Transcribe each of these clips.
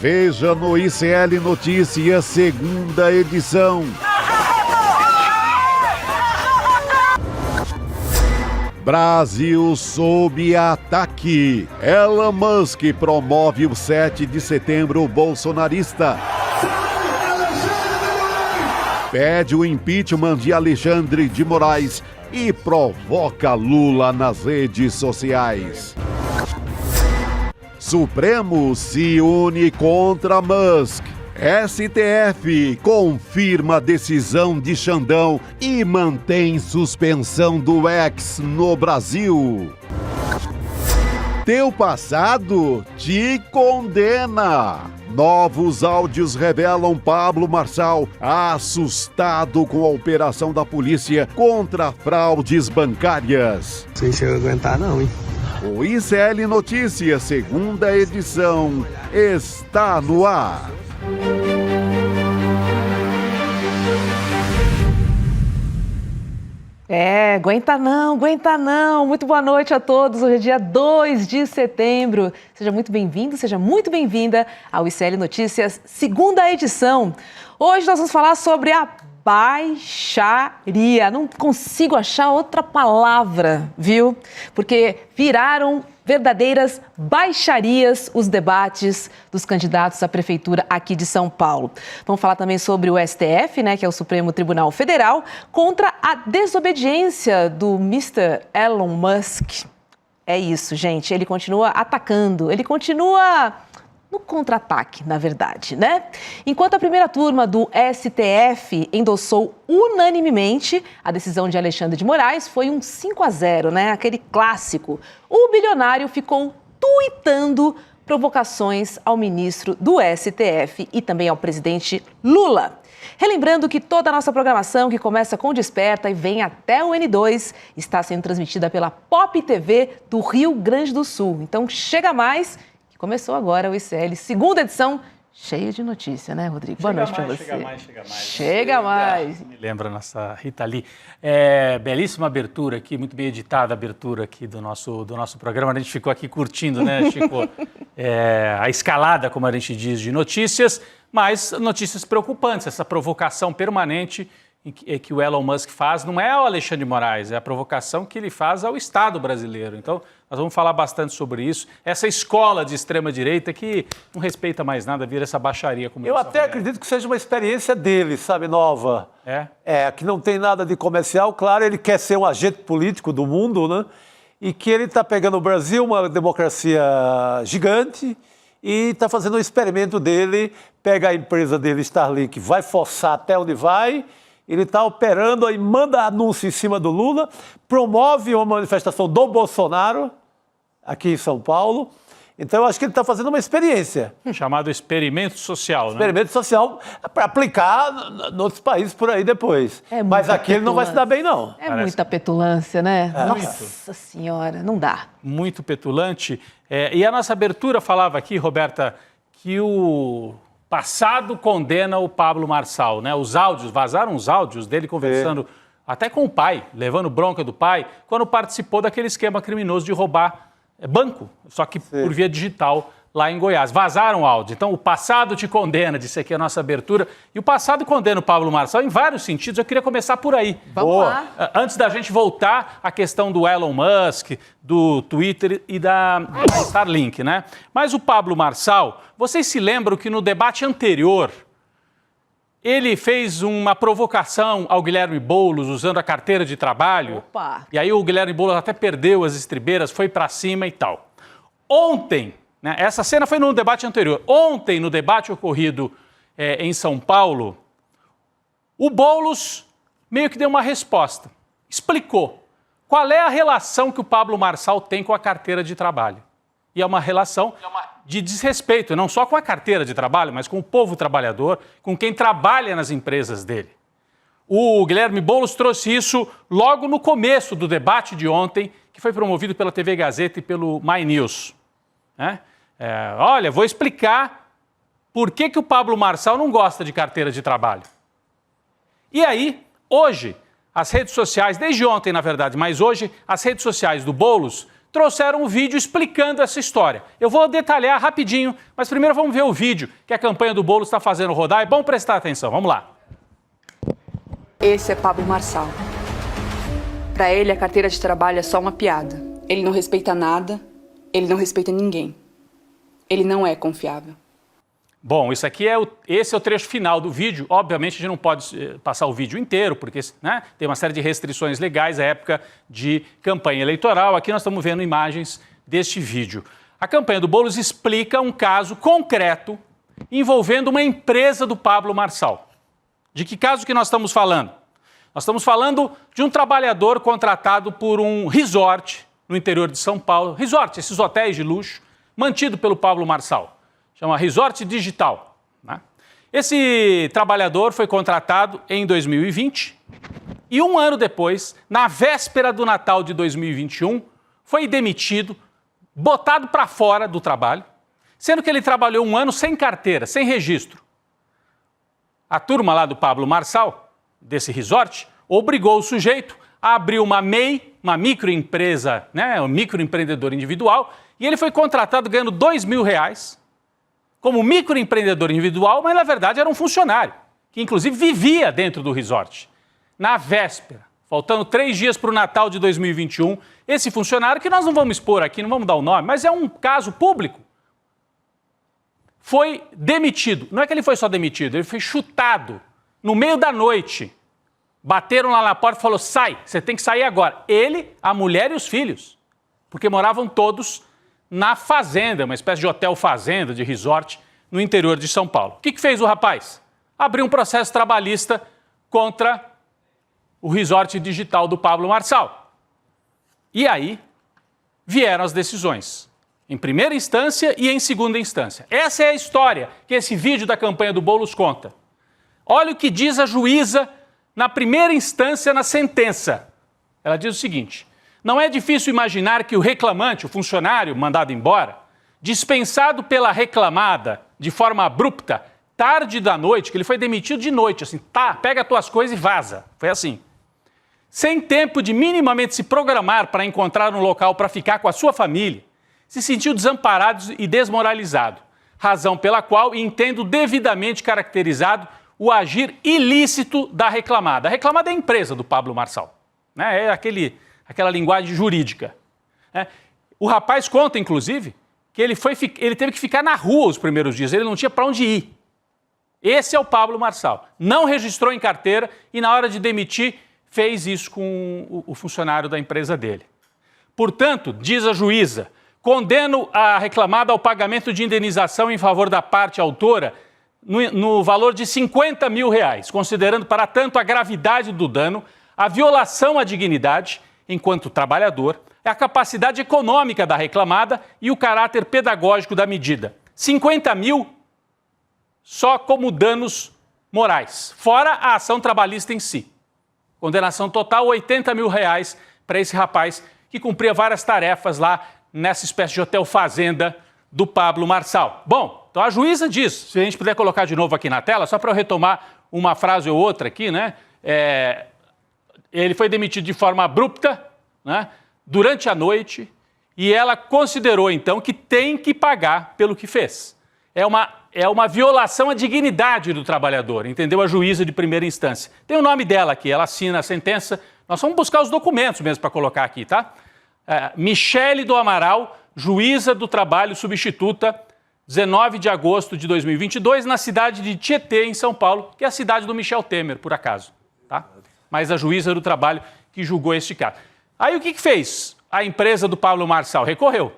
Veja no ICL Notícias, segunda edição. Brasil sob ataque. Elon Musk promove o 7 de setembro bolsonarista. Pede o impeachment de Alexandre de Moraes e provoca Lula nas redes sociais. Supremo se une contra Musk. STF confirma a decisão de Xandão e mantém suspensão do ex no Brasil. Teu passado te condena. Novos áudios revelam Pablo Marçal assustado com a operação da polícia contra fraudes bancárias. Sem chega a aguentar não, hein? O ICL Notícias, segunda edição, está no ar. Aguenta não. Muito boa noite a todos. Hoje é dia 2 de setembro. Seja muito bem-vindo, seja muito bem-vinda ao ICL Notícias, segunda edição. Hoje nós vamos falar sobre a baixaria. Não consigo achar outra palavra, viu? Porque viraram verdadeiras baixarias os debates dos candidatos à prefeitura aqui de São Paulo. Vamos falar também sobre o STF, que é o Supremo Tribunal Federal, contra a desobediência do Mr. Elon Musk. É isso, gente. Ele continua atacando, ele continua no contra-ataque, na verdade, Enquanto a primeira turma do STF endossou unanimemente a decisão de Alexandre de Moraes, foi um 5-0, Aquele clássico. O bilionário ficou tuitando provocações ao ministro do STF e também ao presidente Lula. Relembrando que toda a nossa programação, que começa com Desperta e vem até o N2, está sendo transmitida pela Pop TV do Rio Grande do Sul. Então chega mais. Começou agora o ICL, segunda edição, cheia de notícia, Rodrigo? Boa noite para você. Chega mais. Me lembra a nossa Rita Lee. Belíssima abertura aqui, muito bem editada a abertura aqui do nosso programa. A gente ficou aqui curtindo, Chico? A escalada, como a gente diz, de notícias, mas notícias preocupantes, essa provocação permanente que o Elon Musk faz, não é ao Alexandre de Moraes, é a provocação que ele faz ao Estado brasileiro. Então, nós vamos falar bastante sobre isso. Essa escola de extrema-direita que não respeita mais nada, vira essa baixaria. Como eu até acredito que seja uma experiência dele, sabe, nova. Que não tem nada de comercial. Claro, ele quer ser um agente político do mundo, E que ele está pegando o Brasil, uma democracia gigante, e está fazendo um experimento dele, pega a empresa dele, Starlink, vai forçar até onde vai. Ele está operando e manda anúncio em cima do Lula, promove uma manifestação do Bolsonaro aqui em São Paulo. Então, eu acho que ele está fazendo uma experiência. Chamado experimento social, Experimento social para aplicar em outros países por aí depois. Mas aqui ele não vai se dar bem, não. Muita petulância, Nossa Senhora, não dá. Muito petulante. E a nossa abertura falava aqui, Roberta, que o passado condena o Pablo Marçal, Os áudios, vazaram os áudios dele conversando até com o pai, levando bronca do pai, quando participou daquele esquema criminoso de roubar banco, só que por via digital lá em Goiás. Vazaram o áudio. Então, o passado te condena, disse aqui a nossa abertura. E o passado condena o Pablo Marçal em vários sentidos. Eu queria começar por aí. Vamos lá. Antes da gente voltar à questão do Elon Musk, do Twitter e da Starlink, Mas o Pablo Marçal, vocês se lembram que no debate anterior, ele fez uma provocação ao Guilherme Boulos usando a carteira de trabalho. Opa. E aí o Guilherme Boulos até perdeu as estribeiras, foi para cima e tal. Ontem, essa cena foi no debate anterior. Ontem, no debate ocorrido em São Paulo, o Boulos meio que deu uma resposta. Explicou qual é a relação que o Pablo Marçal tem com a carteira de trabalho. E é uma relação de desrespeito, não só com a carteira de trabalho, mas com o povo trabalhador, com quem trabalha nas empresas dele. O Guilherme Boulos trouxe isso logo no começo do debate de ontem, que foi promovido pela TV Gazeta e pelo My News. Olha, vou explicar por que o Pablo Marçal não gosta de carteira de trabalho. E aí, hoje, as redes sociais, desde ontem, na verdade, mas hoje, as redes sociais do Boulos trouxeram um vídeo explicando essa história. Eu vou detalhar rapidinho, mas primeiro vamos ver o vídeo que a campanha do Boulos está fazendo rodar. É bom prestar atenção, vamos lá. Esse é Pablo Marçal. Para ele, a carteira de trabalho é só uma piada. Ele não respeita nada, ele não respeita ninguém. Ele não é confiável. Bom, esse é o trecho final do vídeo. Obviamente, a gente não pode passar o vídeo inteiro, porque tem uma série de restrições legais à época de campanha eleitoral. Aqui nós estamos vendo imagens deste vídeo. A campanha do Boulos explica um caso concreto envolvendo uma empresa do Pablo Marçal. De que caso que nós estamos falando? Nós estamos falando de um trabalhador contratado por um resort no interior de São Paulo. Resort, esses hotéis de luxo, mantido pelo Pablo Marçal. Chama Resort Digital. Né? Esse trabalhador foi contratado em 2020 e um ano depois, na véspera do Natal de 2021, foi demitido, botado para fora do trabalho, sendo que ele trabalhou um ano sem carteira, sem registro. A turma lá do Pablo Marçal, desse resort, obrigou o sujeito a abrir uma MEI, uma microempresa, né, um microempreendedor individual, e ele foi contratado ganhando R$2.000 como microempreendedor individual, mas na verdade era um funcionário, que inclusive vivia dentro do resort. Na véspera, faltando 3 dias para o Natal de 2021, esse funcionário, que nós não vamos expor aqui, não vamos dar o nome, mas é um caso público, foi demitido. Não é que ele foi só demitido, ele foi chutado no meio da noite. Bateram lá na porta e falaram, sai, você tem que sair agora. Ele, a mulher e os filhos, porque moravam todos na fazenda, uma espécie de hotel fazenda, de resort, no interior de São Paulo. O que fez o rapaz? Abriu um processo trabalhista contra o resort digital do Pablo Marçal. E aí vieram as decisões, em primeira instância e em segunda instância. Essa é a história que esse vídeo da campanha do Boulos conta. Olha o que diz a juíza na primeira instância na sentença. Ela diz o seguinte: não é difícil imaginar que o reclamante, o funcionário mandado embora, dispensado pela reclamada de forma abrupta, tarde da noite, que ele foi demitido de noite, assim, tá, pega as tuas coisas e vaza. Foi assim. Sem tempo de minimamente se programar para encontrar um local para ficar com a sua família, se sentiu desamparado e desmoralizado, razão pela qual entendo devidamente caracterizado o agir ilícito da reclamada. A reclamada é a empresa do Pablo Marçal, né? É aquela linguagem jurídica. Né? O rapaz conta, inclusive, que ele teve que ficar na rua os primeiros dias, ele não tinha para onde ir. Esse é o Pablo Marçal. Não registrou em carteira e, na hora de demitir, fez isso com o funcionário da empresa dele. Portanto, diz a juíza, condeno a reclamada ao pagamento de indenização em favor da parte autora no valor de R$50 mil, considerando para tanto a gravidade do dano, a violação à dignidade enquanto trabalhador, a capacidade econômica da reclamada e o caráter pedagógico da medida. 50 mil só como danos morais, fora a ação trabalhista em si. Condenação total, R$80 mil para esse rapaz que cumpria várias tarefas lá nessa espécie de hotel fazenda do Pablo Marçal. Bom, então a juíza diz, se a gente puder colocar de novo aqui na tela, só para eu retomar uma frase ou outra aqui, né? Ele foi demitido de forma abrupta, né, durante a noite, e ela considerou, então, que tem que pagar pelo que fez. É uma violação à dignidade do trabalhador, entendeu? A juíza de primeira instância. Tem o nome dela aqui, ela assina a sentença. Nós vamos buscar os documentos mesmo para colocar aqui, tá? Michele do Amaral, juíza do trabalho substituta, 19 de agosto de 2022, na cidade de Tietê, em São Paulo, que é a cidade do Michel Temer, por acaso, tá? Mas a juíza do trabalho que julgou este caso. Aí o que fez a empresa do Pablo Marçal? Recorreu.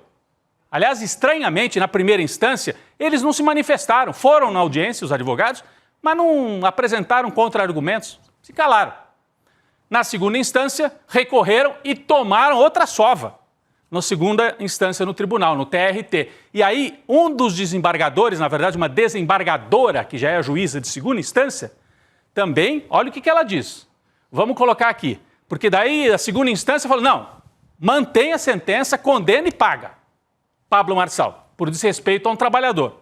Aliás, estranhamente, na primeira instância, eles não se manifestaram, foram na audiência, os advogados, mas não apresentaram contra-argumentos, se calaram. Na segunda instância, recorreram e tomaram outra sova. Na segunda instância, no tribunal, no TRT. E aí, um dos desembargadores, na verdade, uma desembargadora, que já é a juíza de segunda instância, também, olha o que ela diz. Vamos colocar aqui. Porque daí a segunda instância falou, não, mantém a sentença, condena e paga. Pablo Marçal, por desrespeito a um trabalhador.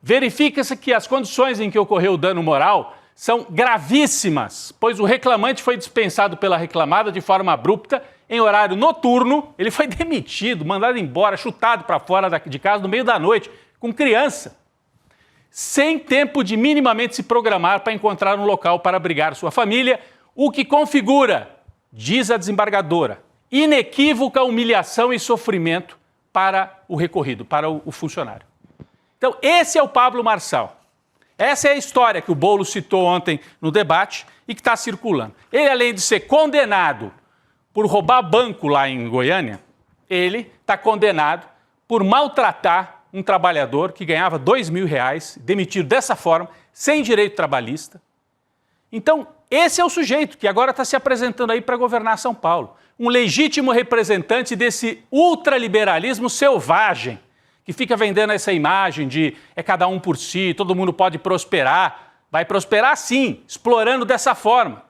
Verifica-se que as condições em que ocorreu o dano moral são gravíssimas, pois o reclamante foi dispensado pela reclamada de forma abrupta, em horário noturno. Ele foi demitido, mandado embora, chutado para fora de casa no meio da noite, com criança, sem tempo de minimamente se programar para encontrar um local para abrigar sua família, o que configura, diz a desembargadora, inequívoca humilhação e sofrimento para o recorrido, para o funcionário. Então, esse é o Pablo Marçal. Essa é a história que o Boulos citou ontem no debate e que está circulando. Ele, além de ser condenado por roubar banco lá em Goiânia, ele está condenado por maltratar um trabalhador que ganhava R$2.000, demitido dessa forma, sem direito trabalhista. Então, esse é o sujeito que agora está se apresentando aí para governar São Paulo. Um legítimo representante desse ultraliberalismo selvagem, que fica vendendo essa imagem de é cada um por si, todo mundo pode prosperar. Vai prosperar sim, explorando dessa forma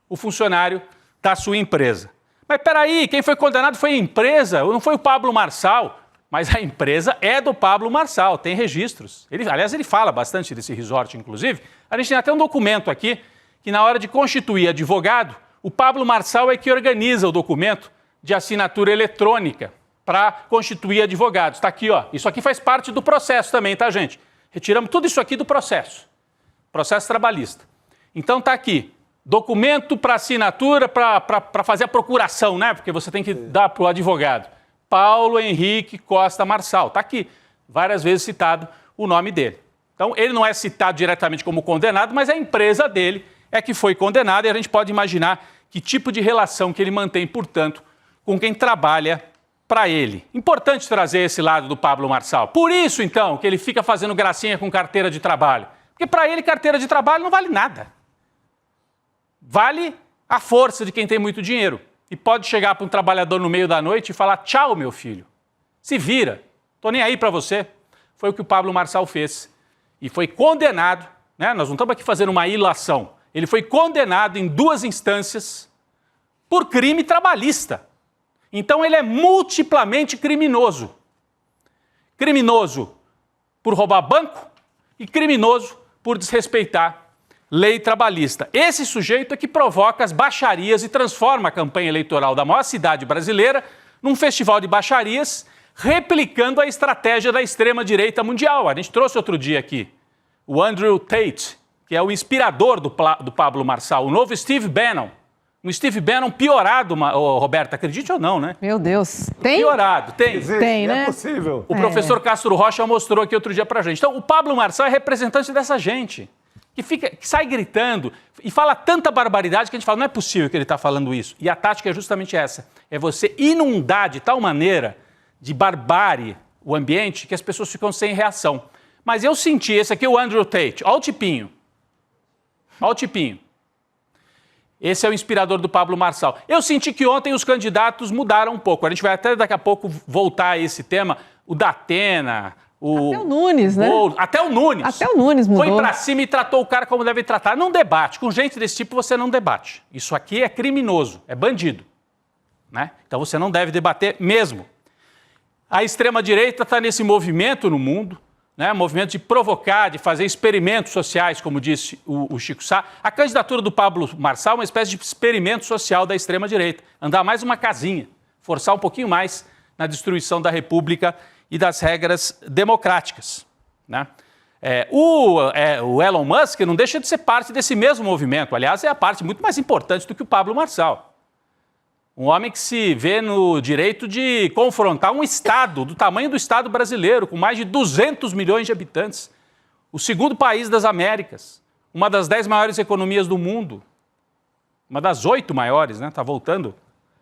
o funcionário da sua empresa. Mas peraí, quem foi condenado foi a empresa, não foi o Pablo Marçal. Mas a empresa é do Pablo Marçal, tem registros. Aliás, ele fala bastante desse resort, inclusive. A gente tem até um documento aqui que, na hora de constituir advogado, o Pablo Marçal é que organiza o documento de assinatura eletrônica para constituir advogados. Está aqui, ó. Isso aqui faz parte do processo também, tá, gente? Retiramos tudo isso aqui do processo. Processo trabalhista. Então está aqui. Documento para assinatura, para fazer a procuração, né? Porque você tem que dar para o advogado. Paulo Henrique Costa Marçal. Está aqui. Várias vezes citado o nome dele. Então, ele não é citado diretamente como condenado, mas a empresa dele é que foi condenada e a gente pode imaginar que tipo de relação que ele mantém, portanto, com quem trabalha para ele. Importante trazer esse lado do Pablo Marçal. Por isso, então, que ele fica fazendo gracinha com carteira de trabalho. Porque para ele, carteira de trabalho não vale nada. Vale a força de quem tem muito dinheiro. E pode chegar para um trabalhador no meio da noite e falar: tchau, meu filho. Se vira. Tô nem aí para você. Foi o que o Pablo Marçal fez. E foi condenado, né? Nós não estamos aqui fazendo uma ilação. Ele foi condenado em 2 instâncias por crime trabalhista. Então ele é multiplamente criminoso. Criminoso por roubar banco e criminoso por desrespeitar lei trabalhista. Esse sujeito é que provoca as baixarias e transforma a campanha eleitoral da maior cidade brasileira num festival de baixarias, replicando a estratégia da extrema-direita mundial. A gente trouxe outro dia aqui o Andrew Tate, que é o inspirador do Pablo Marçal, o novo Steve Bannon. Um Steve Bannon piorado, Roberta, acredite ou não, né? Meu Deus. Tem? Piorado, tem. Tem, né? É possível. O professor Castro Rocha mostrou aqui outro dia pra gente. Então, o Pablo Marçal é representante dessa gente, que sai gritando e fala tanta barbaridade que a gente fala: não é possível que ele está falando isso. E a tática é justamente essa. É você inundar de tal maneira de barbárie o ambiente que as pessoas ficam sem reação. Mas eu senti, esse aqui é o Andrew Tate, olha o tipinho. Olha o tipinho. Esse é o inspirador do Pablo Marçal. Eu senti que ontem os candidatos mudaram um pouco. A gente vai até daqui a pouco voltar a esse tema. O Datena, até o Nunes, né? Até o Nunes. Até o Nunes mudou. Foi pra cima e tratou o cara como deve tratar. Não debate. Com gente desse tipo você não debate. Isso aqui é criminoso, é bandido, né? Então você não deve debater mesmo. A extrema-direita está nesse movimento no mundo, né? Movimento de provocar, de fazer experimentos sociais, como disse o Chico Sá. A candidatura do Pablo Marçal é uma espécie de experimento social da extrema-direita. Andar mais uma casinha, forçar um pouquinho mais na destruição da República e das regras democráticas, né? O Elon Musk não deixa de ser parte desse mesmo movimento. Aliás, é a parte muito mais importante do que o Pablo Marçal. Um homem que se vê no direito de confrontar um Estado, do tamanho do Estado brasileiro, com mais de 200 milhões de habitantes. O segundo país das Américas, uma das 10 maiores economias do mundo, uma das 8 maiores, né? Está voltando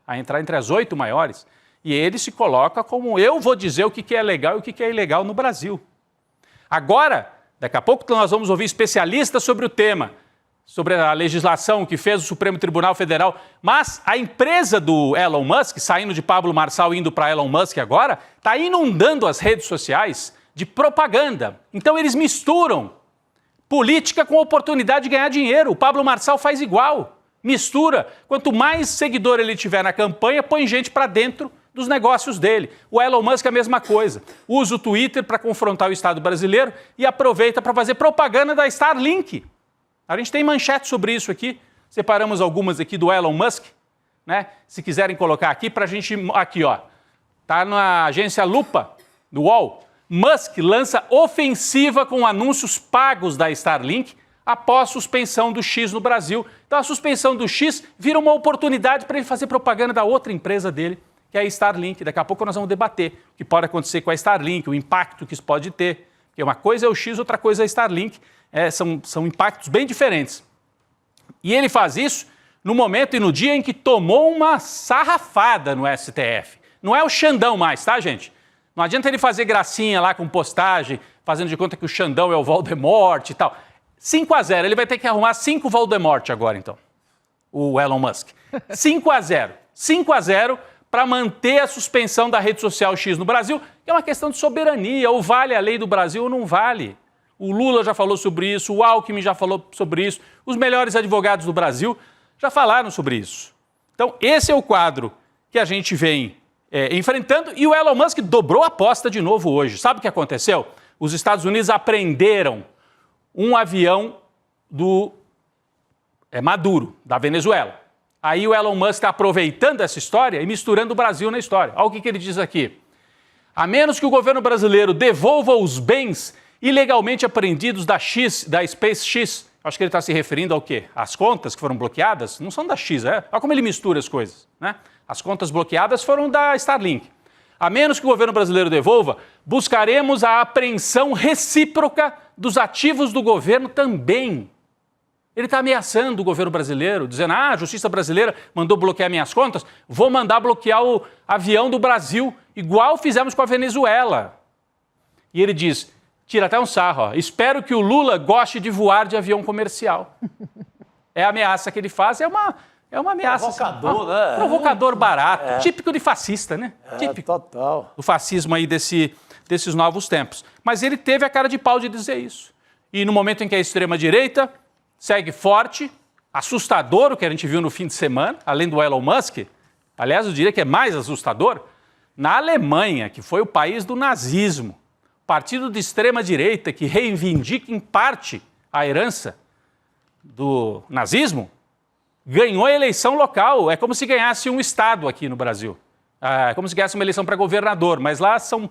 a entrar entre as 8 maiores. E ele se coloca como: eu vou dizer o que é legal e o que é ilegal no Brasil. Agora, daqui a pouco nós vamos ouvir especialistas sobre o tema, sobre a legislação que fez o Supremo Tribunal Federal, mas a empresa do Elon Musk, saindo de Pablo Marçal e indo para Elon Musk agora, está inundando as redes sociais de propaganda. Então eles misturam política com oportunidade de ganhar dinheiro. O Pablo Marçal faz igual, mistura. Quanto mais seguidor ele tiver na campanha, põe gente para dentro dos negócios dele. O Elon Musk é a mesma coisa. Usa o Twitter para confrontar o Estado brasileiro e aproveita para fazer propaganda da Starlink. A gente tem manchete sobre isso aqui, separamos algumas aqui do Elon Musk, né? Se quiserem colocar aqui para a gente... Aqui, ó. Tá na agência Lupa, do UOL. Musk lança ofensiva com anúncios pagos da Starlink após suspensão do X no Brasil. Então a suspensão do X vira uma oportunidade para ele fazer propaganda da outra empresa dele, que é a Starlink. Daqui a pouco nós vamos debater o que pode acontecer com a Starlink, o impacto que isso pode ter. Porque uma coisa é o X, outra coisa é a Starlink. São impactos bem diferentes. E ele faz isso no momento e no dia em que tomou uma sarrafada no STF. Não é o Xandão mais, tá, gente? Não adianta ele fazer gracinha lá com postagem, fazendo de conta que o Xandão é o Voldemort e tal. 5-0, ele vai ter que arrumar 5 Voldemort agora, então, o Elon Musk. 5-0. 5-0 para manter a suspensão da rede social X no Brasil, que é uma questão de soberania. Ou vale a lei do Brasil ou não vale. O Lula já falou sobre isso, o Alckmin já falou sobre isso, os melhores advogados do Brasil já falaram sobre isso. Então, esse é o quadro que a gente vem enfrentando, e o Elon Musk dobrou a aposta de novo hoje. Sabe o que aconteceu? Os Estados Unidos apreenderam um avião do Maduro, da Venezuela. Aí o Elon Musk está aproveitando essa história e misturando o Brasil na história. Olha o que ele diz aqui. A menos que o governo brasileiro devolva os bens ilegalmente apreendidos da SpaceX, acho que ele está se referindo ao quê? As contas que foram bloqueadas não são da X, Olha como ele mistura as coisas, né? As contas bloqueadas foram da Starlink. A menos que o governo brasileiro devolva, buscaremos a apreensão recíproca dos ativos do governo também. Ele está ameaçando o governo brasileiro, dizendo, a justiça brasileira mandou bloquear minhas contas, vou mandar bloquear o avião do Brasil, igual fizemos com a Venezuela. E ele diz, tira até um sarro, espero que o Lula goste de voar de avião comercial. É a ameaça que ele faz, é uma ameaça. Provocador, né? Provocador barato, típico de fascista, né? Típico total. do fascismo aí desses novos tempos. Mas ele teve a cara de pau de dizer isso. E no momento em que a extrema-direita segue forte, assustador o que a gente viu no fim de semana, além do Elon Musk, aliás, eu diria que é mais assustador, na Alemanha, que foi o país do nazismo, partido de extrema-direita que reivindica em parte a herança do nazismo, ganhou a eleição local. É como se ganhasse um estado aqui no Brasil. É como se ganhasse uma eleição para governador, mas lá são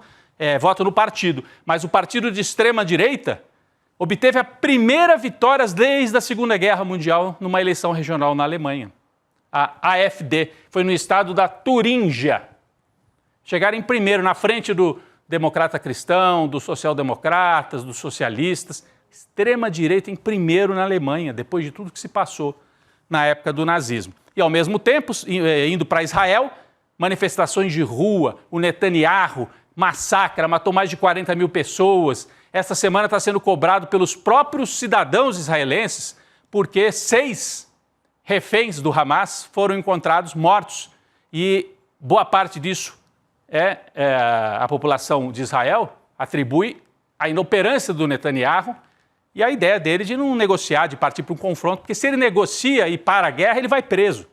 voto no partido. Mas o partido de extrema-direita obteve a primeira vitória desde a Segunda Guerra Mundial numa eleição regional na Alemanha. A AfD foi no estado da Turíngia. Chegaram em primeiro, na frente do democrata cristão, dos social-democratas, dos socialistas. Extrema-direita em primeiro na Alemanha, depois de tudo que se passou na época do nazismo. E, ao mesmo tempo, indo para Israel, manifestações de rua, o Netanyahu massacra, matou mais de 40 mil pessoas. Esta semana está sendo cobrado pelos próprios cidadãos israelenses, porque 6 reféns do Hamas foram encontrados mortos. E boa parte disso a população de Israel atribui à inoperância do Netanyahu e a ideia dele de não negociar, de partir para um confronto, porque se ele negocia e para a guerra, ele vai preso.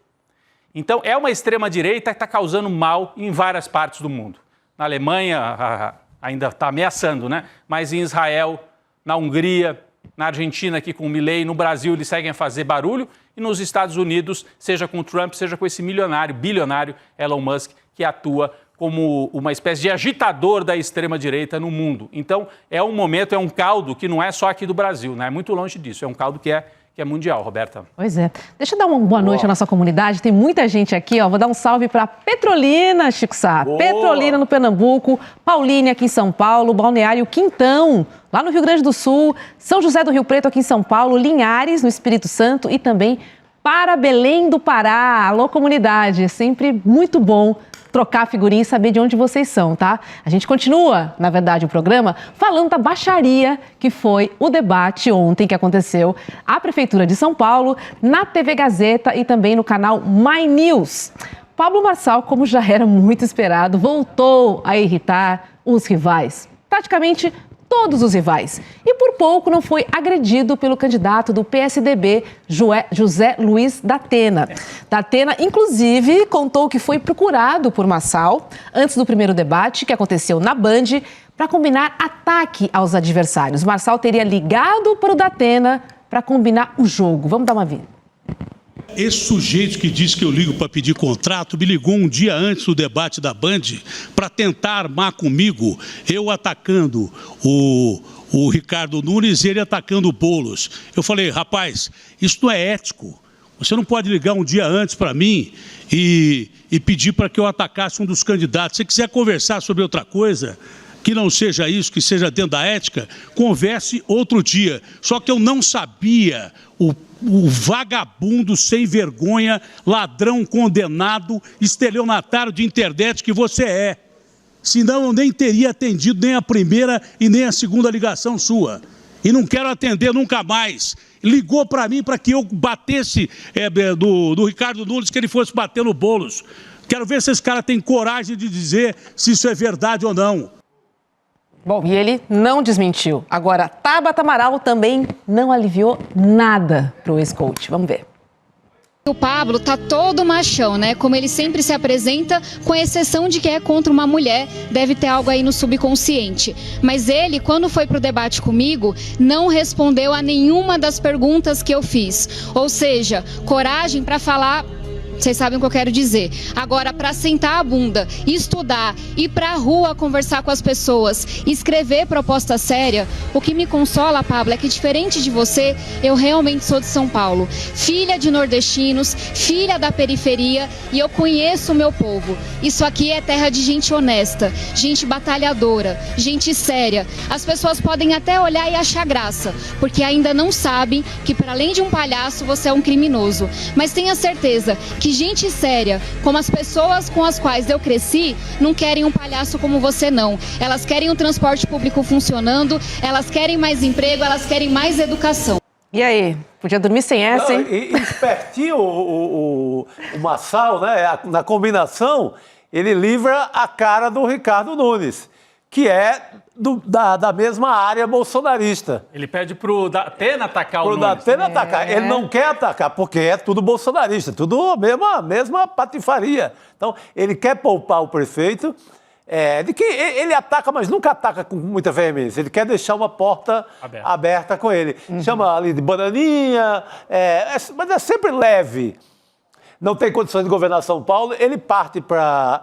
Então, é uma extrema-direita que está causando mal em várias partes do mundo. Na Alemanha, ainda está ameaçando, né? Mas em Israel, na Hungria, na Argentina, aqui com o Milei, no Brasil, eles seguem a fazer barulho. E nos Estados Unidos, seja com o Trump, seja com esse bilionário Elon Musk, que atua como uma espécie de agitador da extrema-direita no mundo. Então, é um momento, é um caldo que não é só aqui do Brasil, né? É muito longe disso, é um caldo que é mundial, Roberta. Pois é. Deixa eu dar uma boa noite à nossa comunidade. Tem muita gente aqui, ó. Vou dar um salve para Petrolina, Chico Sá. Petrolina no Pernambuco, Paulínia aqui em São Paulo, Balneário Quintão, lá no Rio Grande do Sul, São José do Rio Preto aqui em São Paulo, Linhares no Espírito Santo e também para Belém do Pará. Alô, comunidade. É sempre muito bom trocar figurinha e saber de onde vocês são, tá? A gente continua, na verdade, o programa falando da baixaria que foi o debate ontem que aconteceu à Prefeitura de São Paulo, na TV Gazeta e também no canal My News. Pablo Marçal, como já era muito esperado, voltou a irritar os rivais. Praticamente todos os rivais. E por pouco não foi agredido pelo candidato do PSDB, José Luiz da Atena. Da Atena, inclusive, contou que foi procurado por Marçal antes do primeiro debate, que aconteceu na Band, para combinar ataque aos adversários. Marçal teria ligado para o da Atena para combinar o jogo. Vamos dar uma vida. Esse sujeito que diz que eu ligo para pedir contrato me ligou um dia antes do debate da Band para tentar armar comigo, eu atacando o Ricardo Nunes e ele atacando o Boulos. Eu falei, rapaz, isso não é ético. Você não pode ligar um dia antes para mim e pedir para que eu atacasse um dos candidatos. Se você quiser conversar sobre outra coisa, que não seja isso, que seja dentro da ética, converse outro dia. Só que eu não sabia o vagabundo sem vergonha, ladrão condenado, estelionatário de internet que você é. Senão eu nem teria atendido nem a primeira e nem a segunda ligação sua. E não quero atender nunca mais. Ligou para mim para que eu batesse do Ricardo Nunes, que ele fosse bater no Boulos. Quero ver se esse cara tem coragem de dizer se isso é verdade ou não. Bom, e ele não desmentiu. Agora, Tabata Amaral também não aliviou nada para o ex-coach. Vamos ver. O Pablo tá todo machão, né? Como ele sempre se apresenta, com exceção de que é contra uma mulher, deve ter algo aí no subconsciente. Mas ele, quando foi pro debate comigo, não respondeu a nenhuma das perguntas que eu fiz. Ou seja, coragem para falar. Vocês sabem o que eu quero dizer. Agora, para sentar a bunda, estudar, ir para a rua conversar com as pessoas, escrever proposta séria, o que me consola, Pablo, é que diferente de você, eu realmente sou de São Paulo. Filha de nordestinos, filha da periferia e eu conheço o meu povo. Isso aqui é terra de gente honesta, gente batalhadora, gente séria. As pessoas podem até olhar e achar graça, porque ainda não sabem que para além de um palhaço, você é um criminoso. Mas tenha certeza que gente séria, como as pessoas com as quais eu cresci, não querem um palhaço como você, não. Elas querem um transporte público funcionando, elas querem mais emprego, elas querem mais educação. E aí? Podia dormir sem essa, hein? E espertinho o Marçal, né? Na combinação, ele livra a cara do Ricardo Nunes, que é da mesma área bolsonarista. Ele pede pro Datena atacar o Nunes. Pro Datena atacar. Ele não quer atacar, porque é tudo bolsonarista, tudo a mesma patifaria. Então, ele quer poupar o prefeito, de que ele ataca, mas nunca ataca com muita veemência. Ele quer deixar uma porta aberta com ele. Chama ali de bananinha, mas é sempre leve. Não tem condições de governar São Paulo, ele parte para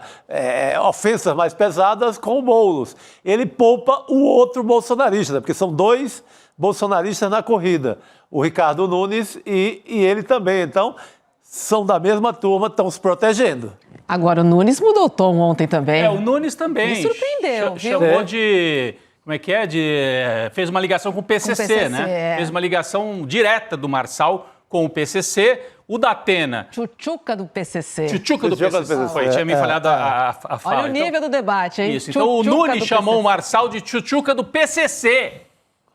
ofensas mais pesadas com o Boulos. Ele poupa o outro bolsonarista, né? Porque são dois bolsonaristas na corrida, o Ricardo Nunes e ele também. Então, são da mesma turma, estão se protegendo. Agora, o Nunes mudou o tom ontem também. O Nunes também. Me surpreendeu, viu? Chamou de... Como é que é? Fez uma ligação com o PCC, né? Fez uma ligação direta do Marçal com o PCC. O Datena... Tchutchuca do PCC. Tchutchuca do PCC. Foi, tinha me falhado a fala. Olha o nível do debate, hein? Isso. Então o Nunes chamou o Marçal de tchutchuca do PCC.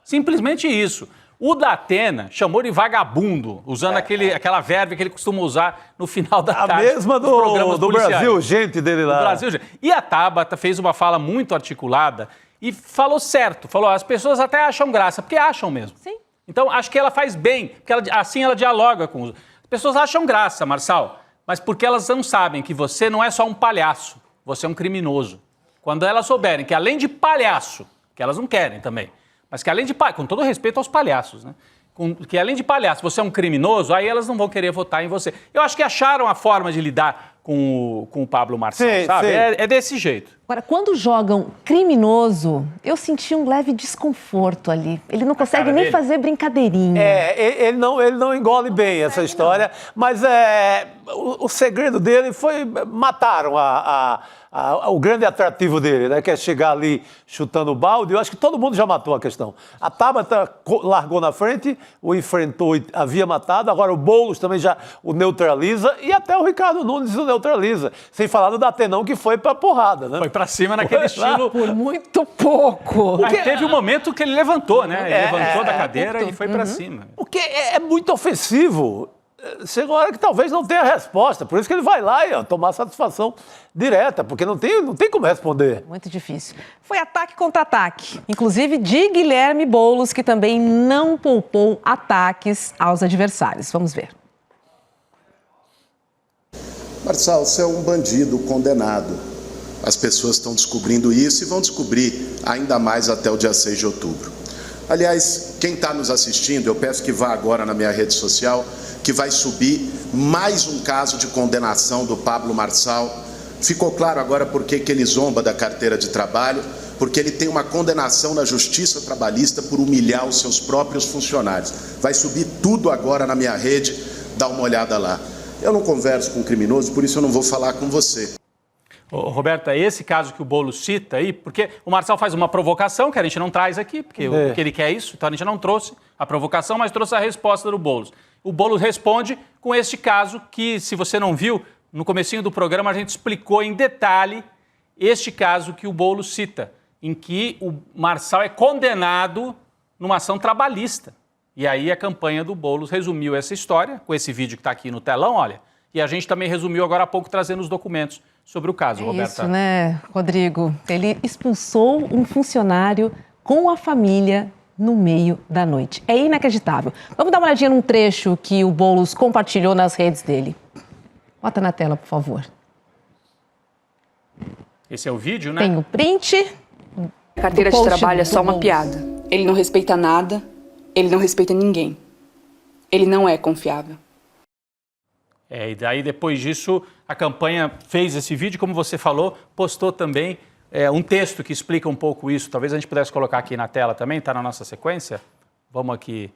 Simplesmente isso. O Datena chamou de vagabundo, usando aquela verve que ele costuma usar no final da tarde. A mesma do Brasil, gente dele lá. Do Brasil, gente. E a Tabata fez uma fala muito articulada e falou certo. Falou, as pessoas até acham graça, porque acham mesmo. Sim. Então, acho que ela faz bem, porque assim ela dialoga com os... As pessoas acham graça, Marçal, mas porque elas não sabem que você não é só um palhaço, você é um criminoso. Quando elas souberem que além de palhaço, que elas não querem também, mas que além de palhaço, com todo respeito aos palhaços, né? Que além de palhaço você é um criminoso, aí elas não vão querer votar em você. Eu acho que acharam a forma de lidar com o Pablo Marçal, sabe? É desse jeito. Agora, quando jogam criminoso, eu senti um leve desconforto ali. Ele não consegue nem fazer brincadeirinha. Ele não engole bem essa história, mas o segredo dele foi... Mataram o grande atrativo dele, né? Que é chegar ali chutando o balde. Eu acho que todo mundo já matou a questão. A Tabata largou na frente, o enfrentou e havia matado. Agora o Boulos também já o neutraliza e até o Ricardo Nunes o neutraliza. Sem falar do Datenão, que foi pra porrada, né? Foi pra cima naquele estilo... Por muito pouco. Porque teve um momento que ele levantou, né? Ele levantou da cadeira e foi pra cima. Porque é muito ofensivo. Chega uma hora que talvez não tenha resposta. Por isso que ele vai lá e tomar satisfação direta, porque não tem como responder. Muito difícil. Foi ataque contra ataque. Inclusive de Guilherme Boulos, que também não poupou ataques aos adversários. Vamos ver. Marçal, você é um bandido condenado. As pessoas estão descobrindo isso e vão descobrir ainda mais até o dia 6 de outubro. Aliás, quem está nos assistindo, eu peço que vá agora na minha rede social, que vai subir mais um caso de condenação do Pablo Marçal. Ficou claro agora por que ele zomba da carteira de trabalho, porque ele tem uma condenação na Justiça Trabalhista por humilhar os seus próprios funcionários. Vai subir tudo agora na minha rede, dá uma olhada lá. Eu não converso com criminoso, por isso eu não vou falar com você. Ô, Roberta, esse caso que o Boulos cita aí, porque o Marçal faz uma provocação que a gente não traz aqui, porque ele quer isso, então a gente não trouxe a provocação, mas trouxe a resposta do Boulos. O Boulos responde com este caso que, se você não viu, no comecinho do programa a gente explicou em detalhe este caso que o Boulos cita, em que o Marçal é condenado numa ação trabalhista. E aí a campanha do Boulos resumiu essa história, com esse vídeo que está aqui no telão, olha, e a gente também resumiu agora há pouco trazendo os documentos sobre o caso, Roberta. Isso, né, Rodrigo? Ele expulsou um funcionário com a família no meio da noite. É inacreditável. Vamos dar uma olhadinha num trecho que o Boulos compartilhou nas redes dele. Bota na tela, por favor. Esse é o vídeo, né? Tem o print. A carteira de trabalho é só uma piada. Ele não respeita nada, ele não respeita ninguém. Ele não é confiável. E daí, depois disso, a campanha fez esse vídeo, como você falou, postou também um texto que explica um pouco isso. Talvez a gente pudesse colocar aqui na tela também, está na nossa sequência. Vamos aqui.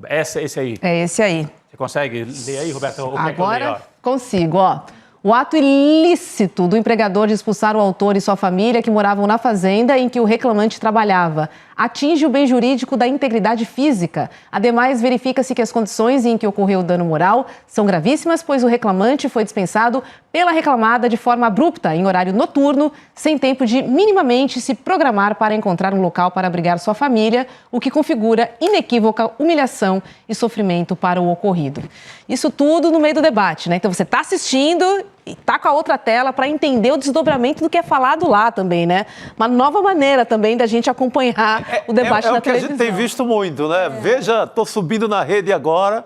Esse aí. É esse aí. Você consegue ler aí, Roberto? Agora consigo, ó. O ato ilícito do empregador de expulsar o autor e sua família que moravam na fazenda em que o reclamante trabalhava atinge o bem jurídico da integridade física. Ademais, verifica-se que as condições em que ocorreu o dano moral são gravíssimas, pois o reclamante foi dispensado pela reclamada de forma abrupta, em horário noturno, sem tempo de minimamente se programar para encontrar um local para abrigar sua família, o que configura inequívoca humilhação e sofrimento para o ocorrido. Isso tudo no meio do debate, né? Então você está assistindo e está com a outra tela para entender o desdobramento do que é falado lá também, né? Uma nova maneira também da gente acompanhar o debate na televisão. É o que a gente tem visto muito, né? Veja, estou subindo na rede agora,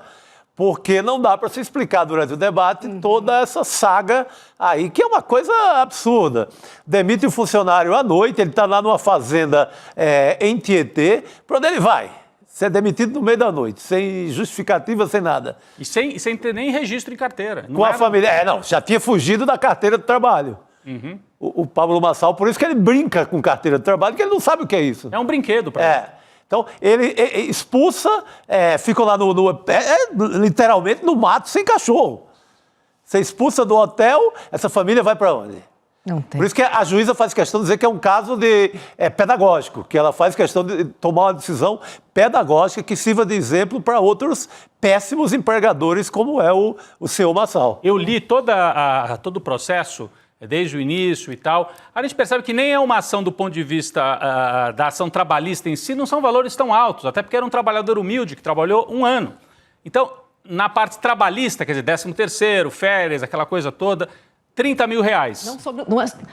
porque não dá para se explicar durante o debate toda essa saga aí, que é uma coisa absurda. Demite o funcionário à noite, ele está lá numa fazenda em Tietê, para onde ele vai? Ser demitido no meio da noite, sem justificativa, sem nada. E sem ter nem registro em carteira. Com a família. Não, já tinha fugido da carteira de trabalho. Uhum. O Pablo Marçal, por isso que ele brinca com carteira de trabalho, porque ele não sabe o que é isso. É um brinquedo para ele. Então, ele expulsa, fica lá literalmente no mato, sem cachorro. Você expulsa do hotel, essa família vai para onde? Não tem. Por isso que a juíza faz questão de dizer que é um caso pedagógico, que ela faz questão de tomar uma decisão pedagógica que sirva de exemplo para outros péssimos empregadores, como é o senhor Marçal. Eu li todo o processo, desde o início e tal. A gente percebe que nem é uma ação do ponto de vista da ação trabalhista em si, não são valores tão altos, até porque era um trabalhador humilde que trabalhou 1 ano. Então, na parte trabalhista, quer dizer, 13º, férias, aquela coisa toda, 30 mil reais.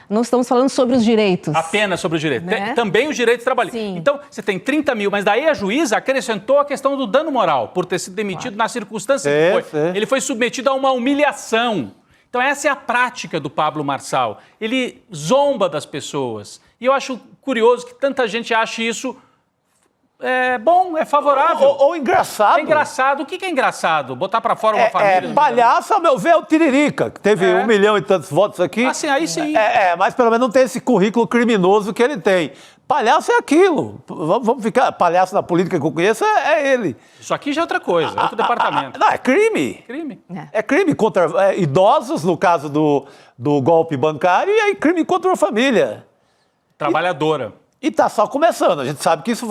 Não estamos falando sobre os direitos. Apenas sobre os direitos. Né? Também os direitos trabalhistas. Sim. Então, você tem 30 mil, mas daí a juíza acrescentou a questão do dano moral, por ter sido demitido na circunstância que foi. Ele foi submetido a uma humilhação. Então, essa é a prática do Pablo Marçal. Ele zomba das pessoas. E eu acho curioso que tanta gente ache isso bom, é favorável. Ou engraçado. É engraçado. O que é engraçado? Botar pra fora uma família? Palhaço, ao meu ver, é o Tiririca, que teve 1 milhão e tantos votos aqui. Assim, aí sim. Mas pelo menos não tem esse currículo criminoso que ele tem. Palhaço é aquilo. Vamos ficar... Palhaço na política que eu conheço é ele. Isso aqui já é outra coisa, é outro departamento. Não, é crime. É crime contra idosos, no caso do golpe bancário, e aí crime contra a família. Trabalhadora. E está só começando. A gente sabe que isso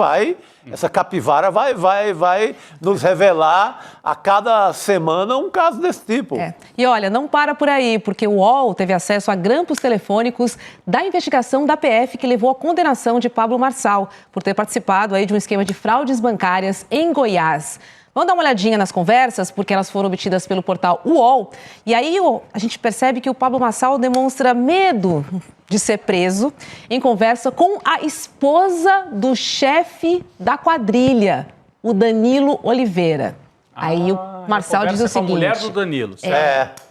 essa capivara vai nos revelar a cada semana um caso desse tipo. E olha, não para por aí, porque o UOL teve acesso a grampos telefônicos da investigação da PF que levou à condenação de Pablo Marçal por ter participado aí de um esquema de fraudes bancárias em Goiás. Vamos dar uma olhadinha nas conversas, porque elas foram obtidas pelo portal UOL. E aí a gente percebe que o Pablo Marçal demonstra medo de ser preso em conversa com a esposa do chefe da quadrilha, o Danilo Oliveira. Aí o Marçal diz o seguinte... a mulher do Danilo, certo?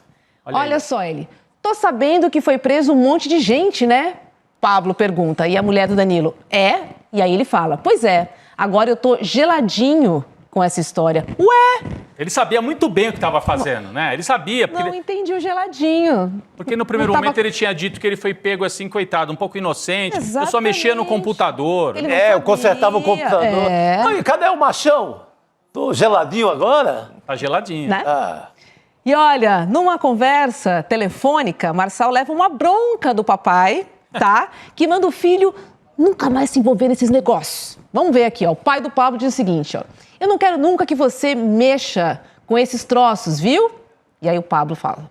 Olha só ele. Tô sabendo que foi preso um monte de gente, né? Pablo pergunta. E a mulher do Danilo, E aí ele fala, pois é. Agora eu tô geladinho com essa história. Ué! Ele sabia muito bem o que estava fazendo, né? Ele sabia. Porque Não entendi o geladinho. Porque no primeiro momento ele tinha dito que ele foi pego assim, coitado, um pouco inocente. Exatamente. Eu só mexia no computador. Ele não Eu sabia. consertava o computador. Aí, cadê o machão? Tô geladinho agora? Tá geladinho. Né? E olha, numa conversa telefônica, Marçal leva uma bronca do papai, tá? Que manda o filho nunca mais se envolver nesses negócios. Vamos ver aqui, ó. O pai do Pablo diz o seguinte, ó. Eu não quero nunca que você mexa com esses troços, viu? E aí o Pablo fala,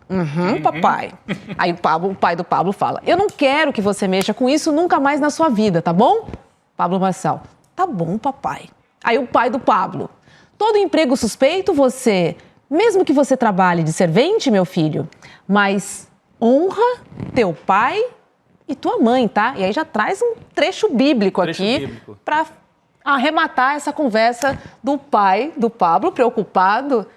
papai. Aí o pai do Pablo fala, eu não quero que você mexa com isso nunca mais na sua vida, tá bom? Pablo Marçal, tá bom, papai. Aí o pai do Pablo, todo emprego suspeito você, mesmo que você trabalhe de servente, meu filho, mas honra teu pai e tua mãe, tá? E aí já traz um trecho bíblico aqui para arrematar essa conversa do pai do Pablo, preocupado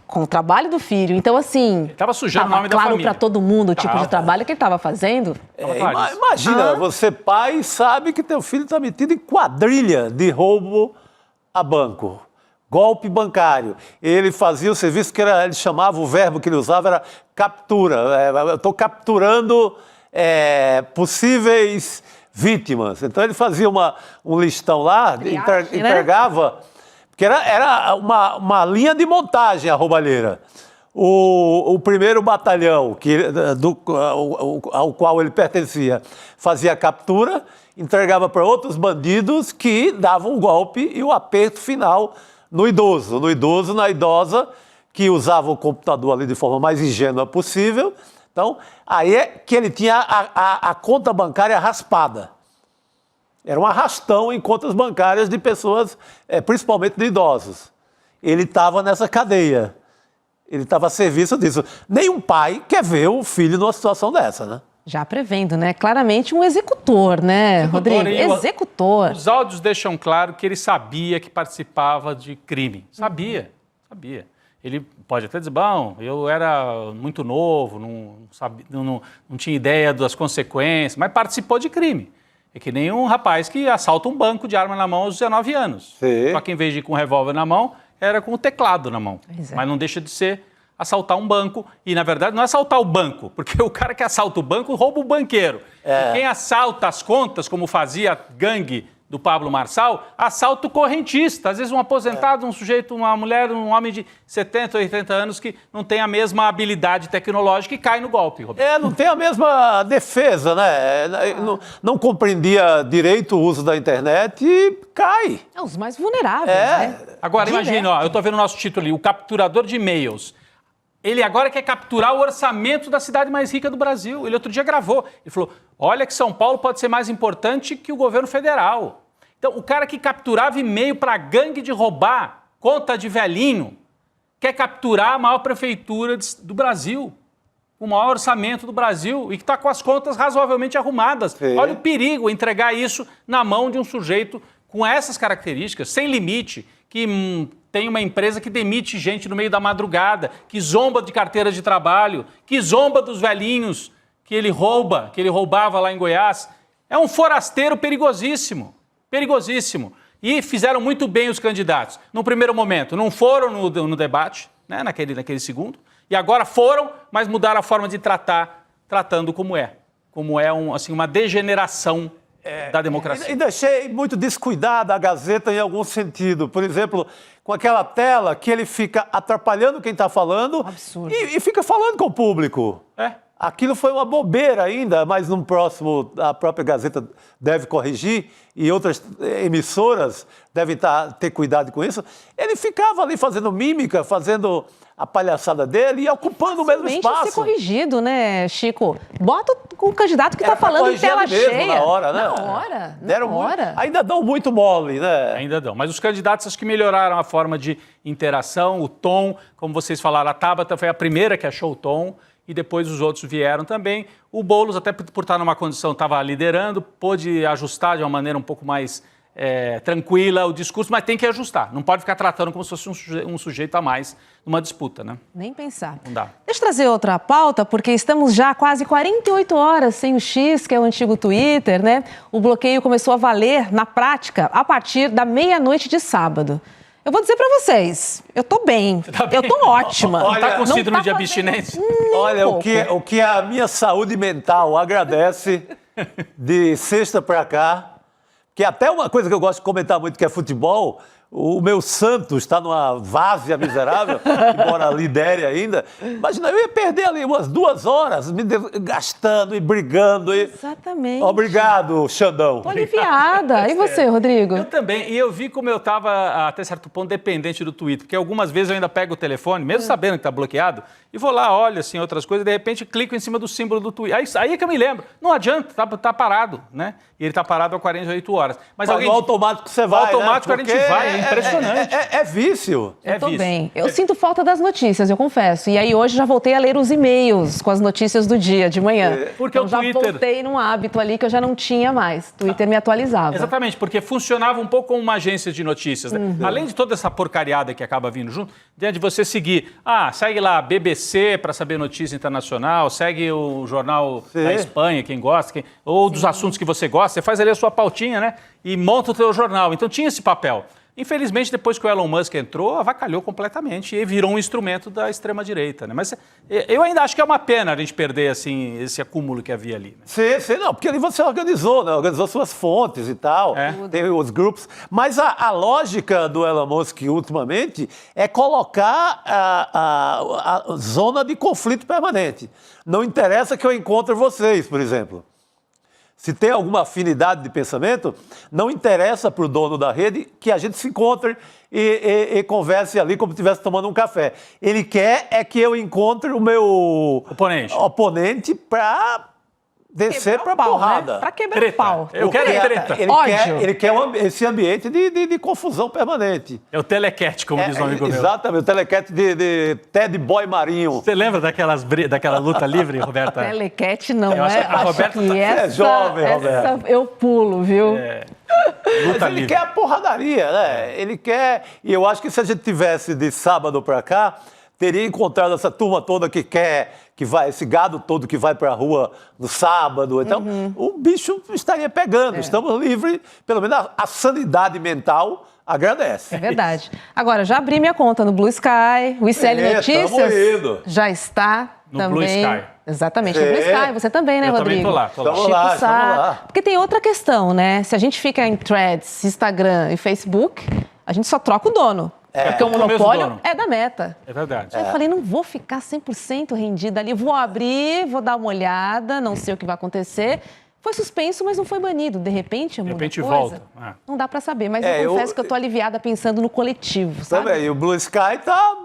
com o trabalho do filho. Então, assim, estava sujando o nome da família. Claro para todo mundo o tipo de trabalho que ele estava fazendo. Imagina, você pai sabe que teu filho está metido em quadrilha de roubo a banco. Golpe bancário. Ele fazia o serviço que ele chamava, o verbo que ele usava era captura. Eu estou capturando possíveis vítimas. Então ele fazia um listão lá, entregava, porque era uma linha de montagem a roubalheira. O primeiro batalhão ao qual ele pertencia fazia a captura, entregava para outros bandidos que davam um golpe e o aperto final no idoso, na idosa, que usava o computador ali de forma mais ingênua possível. Então, aí é que ele tinha a conta bancária raspada. Era um arrastão em contas bancárias de pessoas, principalmente de idosos. Ele estava nessa cadeia. Ele estava a serviço disso. Nenhum pai quer ver o filho numa situação dessa, né? Já prevendo, né? Claramente um executor, né, Rodrigo? Executor. Os áudios deixam claro que ele sabia que participava de crime. Sabia. Ele pode até dizer, bom, eu era muito novo, não tinha ideia das consequências, mas participou de crime. É que nem um rapaz que assalta um banco de arma na mão aos 19 anos. Sim. Só que em vez de ir com um revólver na mão, era com o teclado na mão. Mas não deixa de ser assaltar um banco. E, na verdade, não é assaltar o banco, porque o cara que assalta o banco rouba o banqueiro. E quem assalta as contas, como fazia a gangue do Pablo Marçal, assalta o correntista. Às vezes um aposentado, um sujeito, uma mulher, um homem de 70, 80 anos que não tem a mesma habilidade tecnológica e cai no golpe, Roberto. Não tem a mesma defesa, né? Não compreendia direito o uso da internet e cai. Os mais vulneráveis, né? Agora, imagina, ó, eu estou vendo o nosso título ali, o capturador de e-mails. Ele agora quer capturar o orçamento da cidade mais rica do Brasil. Ele outro dia gravou. Ele falou, olha que São Paulo pode ser mais importante que o governo federal. Então, o cara que capturava e-mail para gangue de roubar conta de velhinho quer capturar a maior prefeitura do Brasil, o maior orçamento do Brasil e que está com as contas razoavelmente arrumadas. Sim. Olha o perigo entregar isso na mão de um sujeito com essas características, sem limite, que tem uma empresa que demite gente no meio da madrugada, que zomba de carteira de trabalho, que zomba dos velhinhos que ele roubava lá em Goiás. É um forasteiro perigosíssimo. Perigosíssimo. E fizeram muito bem os candidatos. No primeiro momento, não foram no debate, né, naquele segundo, e agora foram, mas mudaram a forma de tratando como é. Como é uma degeneração da democracia. E deixei muito descuidada a Gazeta em algum sentido. Por exemplo, com aquela tela que ele fica atrapalhando quem está falando e fica falando com o público. Aquilo foi uma bobeira ainda, mas no próximo a própria Gazeta deve corrigir e outras emissoras devem ter cuidado com isso. Ele ficava ali fazendo mímica, fazendo a palhaçada dele e ocupando o mesmo espaço. Ser corrigido, né, Chico? Bota o candidato que está falando em tela cheia. Na hora, né? Na hora. Ainda dão muito mole, né? Ainda dão. Mas os candidatos acho que melhoraram a forma de interação, o tom. Como vocês falaram, a Tabata foi a primeira que achou o tom. E depois os outros vieram também. O Boulos, até por estar numa condição, estava liderando, pôde ajustar de uma maneira um pouco mais tranquila o discurso, mas tem que ajustar. Não pode ficar tratando como se fosse um sujeito a mais numa disputa, né? Nem pensar. Não dá. Deixa eu trazer outra pauta, porque estamos já há quase 48 horas sem o X, que é o antigo Twitter, né? O bloqueio começou a valer, na prática, a partir da meia-noite de sábado. Eu vou dizer pra vocês, eu tô bem, eu tô ótima. Olha, tá com síndrome de fazendo abstinência? Olha, o que a minha saúde mental agradece de sexta pra cá, que até uma coisa que eu gosto de comentar muito, que é futebol. O meu Santos está numa várzea miserável, embora lidere ainda. Imagina, eu ia perder ali umas 2 horas me gastando e brigando. Exatamente. Obrigado, Xandão. Tô aliviada. E você, Rodrigo? Eu também. E eu vi como eu estava, até certo ponto, dependente do Twitter. Porque algumas vezes eu ainda pego o telefone, mesmo sabendo que está bloqueado, e vou lá, olho assim, outras coisas, e de repente clico em cima do símbolo do Twitter. Aí é que eu me lembro. Não adianta, tá parado, né? E ele está parado há 48 horas. Mas alguém... No automático você vai, automático, né? a gente vai, é impressionante. É vício. Eu tô bem. Eu sinto falta das notícias, eu confesso. E aí hoje já voltei a ler os e-mails com as notícias do dia, de manhã. Porque então, o Twitter... já voltei num hábito ali que eu já não tinha mais. O Twitter me atualizava. Exatamente, porque funcionava um pouco como uma agência de notícias. Né? Além de toda essa porcariada que acaba vindo junto, de você seguir, segue lá a BBC para saber notícia internacional, segue o jornal da Espanha, quem gosta, ou dos assuntos que você gosta, você faz ali a sua pautinha, né? E monta o teu jornal. Então tinha esse papel. Infelizmente, depois que o Elon Musk entrou, avacalhou completamente e virou um instrumento da extrema-direita, né? Mas eu ainda acho que é uma pena a gente perder, assim, esse acúmulo que havia ali. Né? Sim, não, porque ali você organizou, né? Organizou suas fontes e tal, tem os grupos. Mas a lógica do Elon Musk, ultimamente, é colocar a zona de conflito permanente. Não interessa que eu encontre vocês, por exemplo. Se tem alguma afinidade de pensamento, não interessa para o dono da rede que a gente se encontre e converse ali como se estivesse tomando um café. Ele quer que eu encontre o meu oponente para descer para porrada. Né? Para quebrar o pau. Eu quero treta. Ele quer esse ambiente de confusão permanente. É o telecat, como diz o amigo meu. Exatamente, o telecat de Ted Boy Marinho. Você lembra daquela luta livre, Roberta? Telecat não, eu acho a Roberta que é jovem, Roberta. Essa eu pulo, viu? Mas ele quer a porradaria, né? Ele quer... E eu acho que se a gente tivesse de sábado para cá, teria encontrado essa turma toda que quer... esse gado todo que vai para a rua no sábado, então o bicho estaria pegando. Estamos livres, pelo menos a sanidade mental agradece. É verdade. Agora, já abri minha conta no Blue Sky, o ICL Notícias já está no também. Blue Sky. Exatamente, no Blue Sky. Você também, né, Rodrigo? Eu também tô lá. Estamos lá. Porque tem outra questão, né? Se a gente fica em Threads, Instagram e Facebook, a gente só troca o dono. Porque o monopólio é da Meta. É verdade. Eu falei, não vou ficar 100% rendida ali. Vou abrir, vou dar uma olhada, não sei o que vai acontecer. Foi suspenso, mas não foi banido. De repente, volta. Não dá para saber, mas eu confesso que eu tô aliviada pensando no coletivo, sabe? Também, e o Blue Sky tá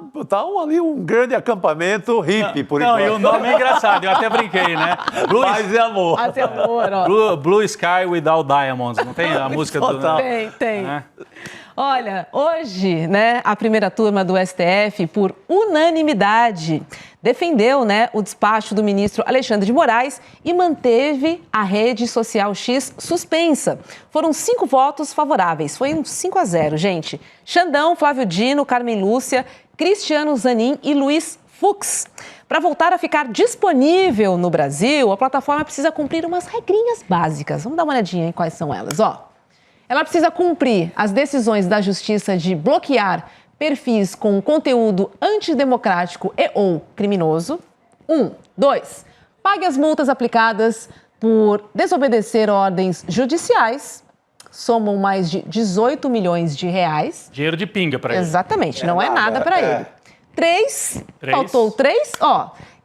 ali um grande acampamento hippie, por enquanto. Não, e o nome é engraçado, eu até brinquei, né? Paz e amor. Paz e amor, ó. Blue Sky Without Diamonds, não tem a música do... Tem. Olha, hoje, né, a primeira turma do STF, por unanimidade, defendeu, né, o despacho do ministro Alexandre de Moraes e manteve a rede social X suspensa. Foram 5 votos favoráveis, foi um 5-0, gente. Xandão, Flávio Dino, Carmen Lúcia, Cristiano Zanin e Luiz Fux. Para voltar a ficar disponível no Brasil, a plataforma precisa cumprir umas regrinhas básicas. Vamos dar uma olhadinha em quais são elas, ó. Ela precisa cumprir as decisões da Justiça de bloquear perfis com conteúdo antidemocrático e ou criminoso. 1. 2. Pague as multas aplicadas por desobedecer ordens judiciais. Somam mais de 18 milhões de reais. Dinheiro de pinga para ele. Exatamente, não é nada para ele. 3. Faltou 3.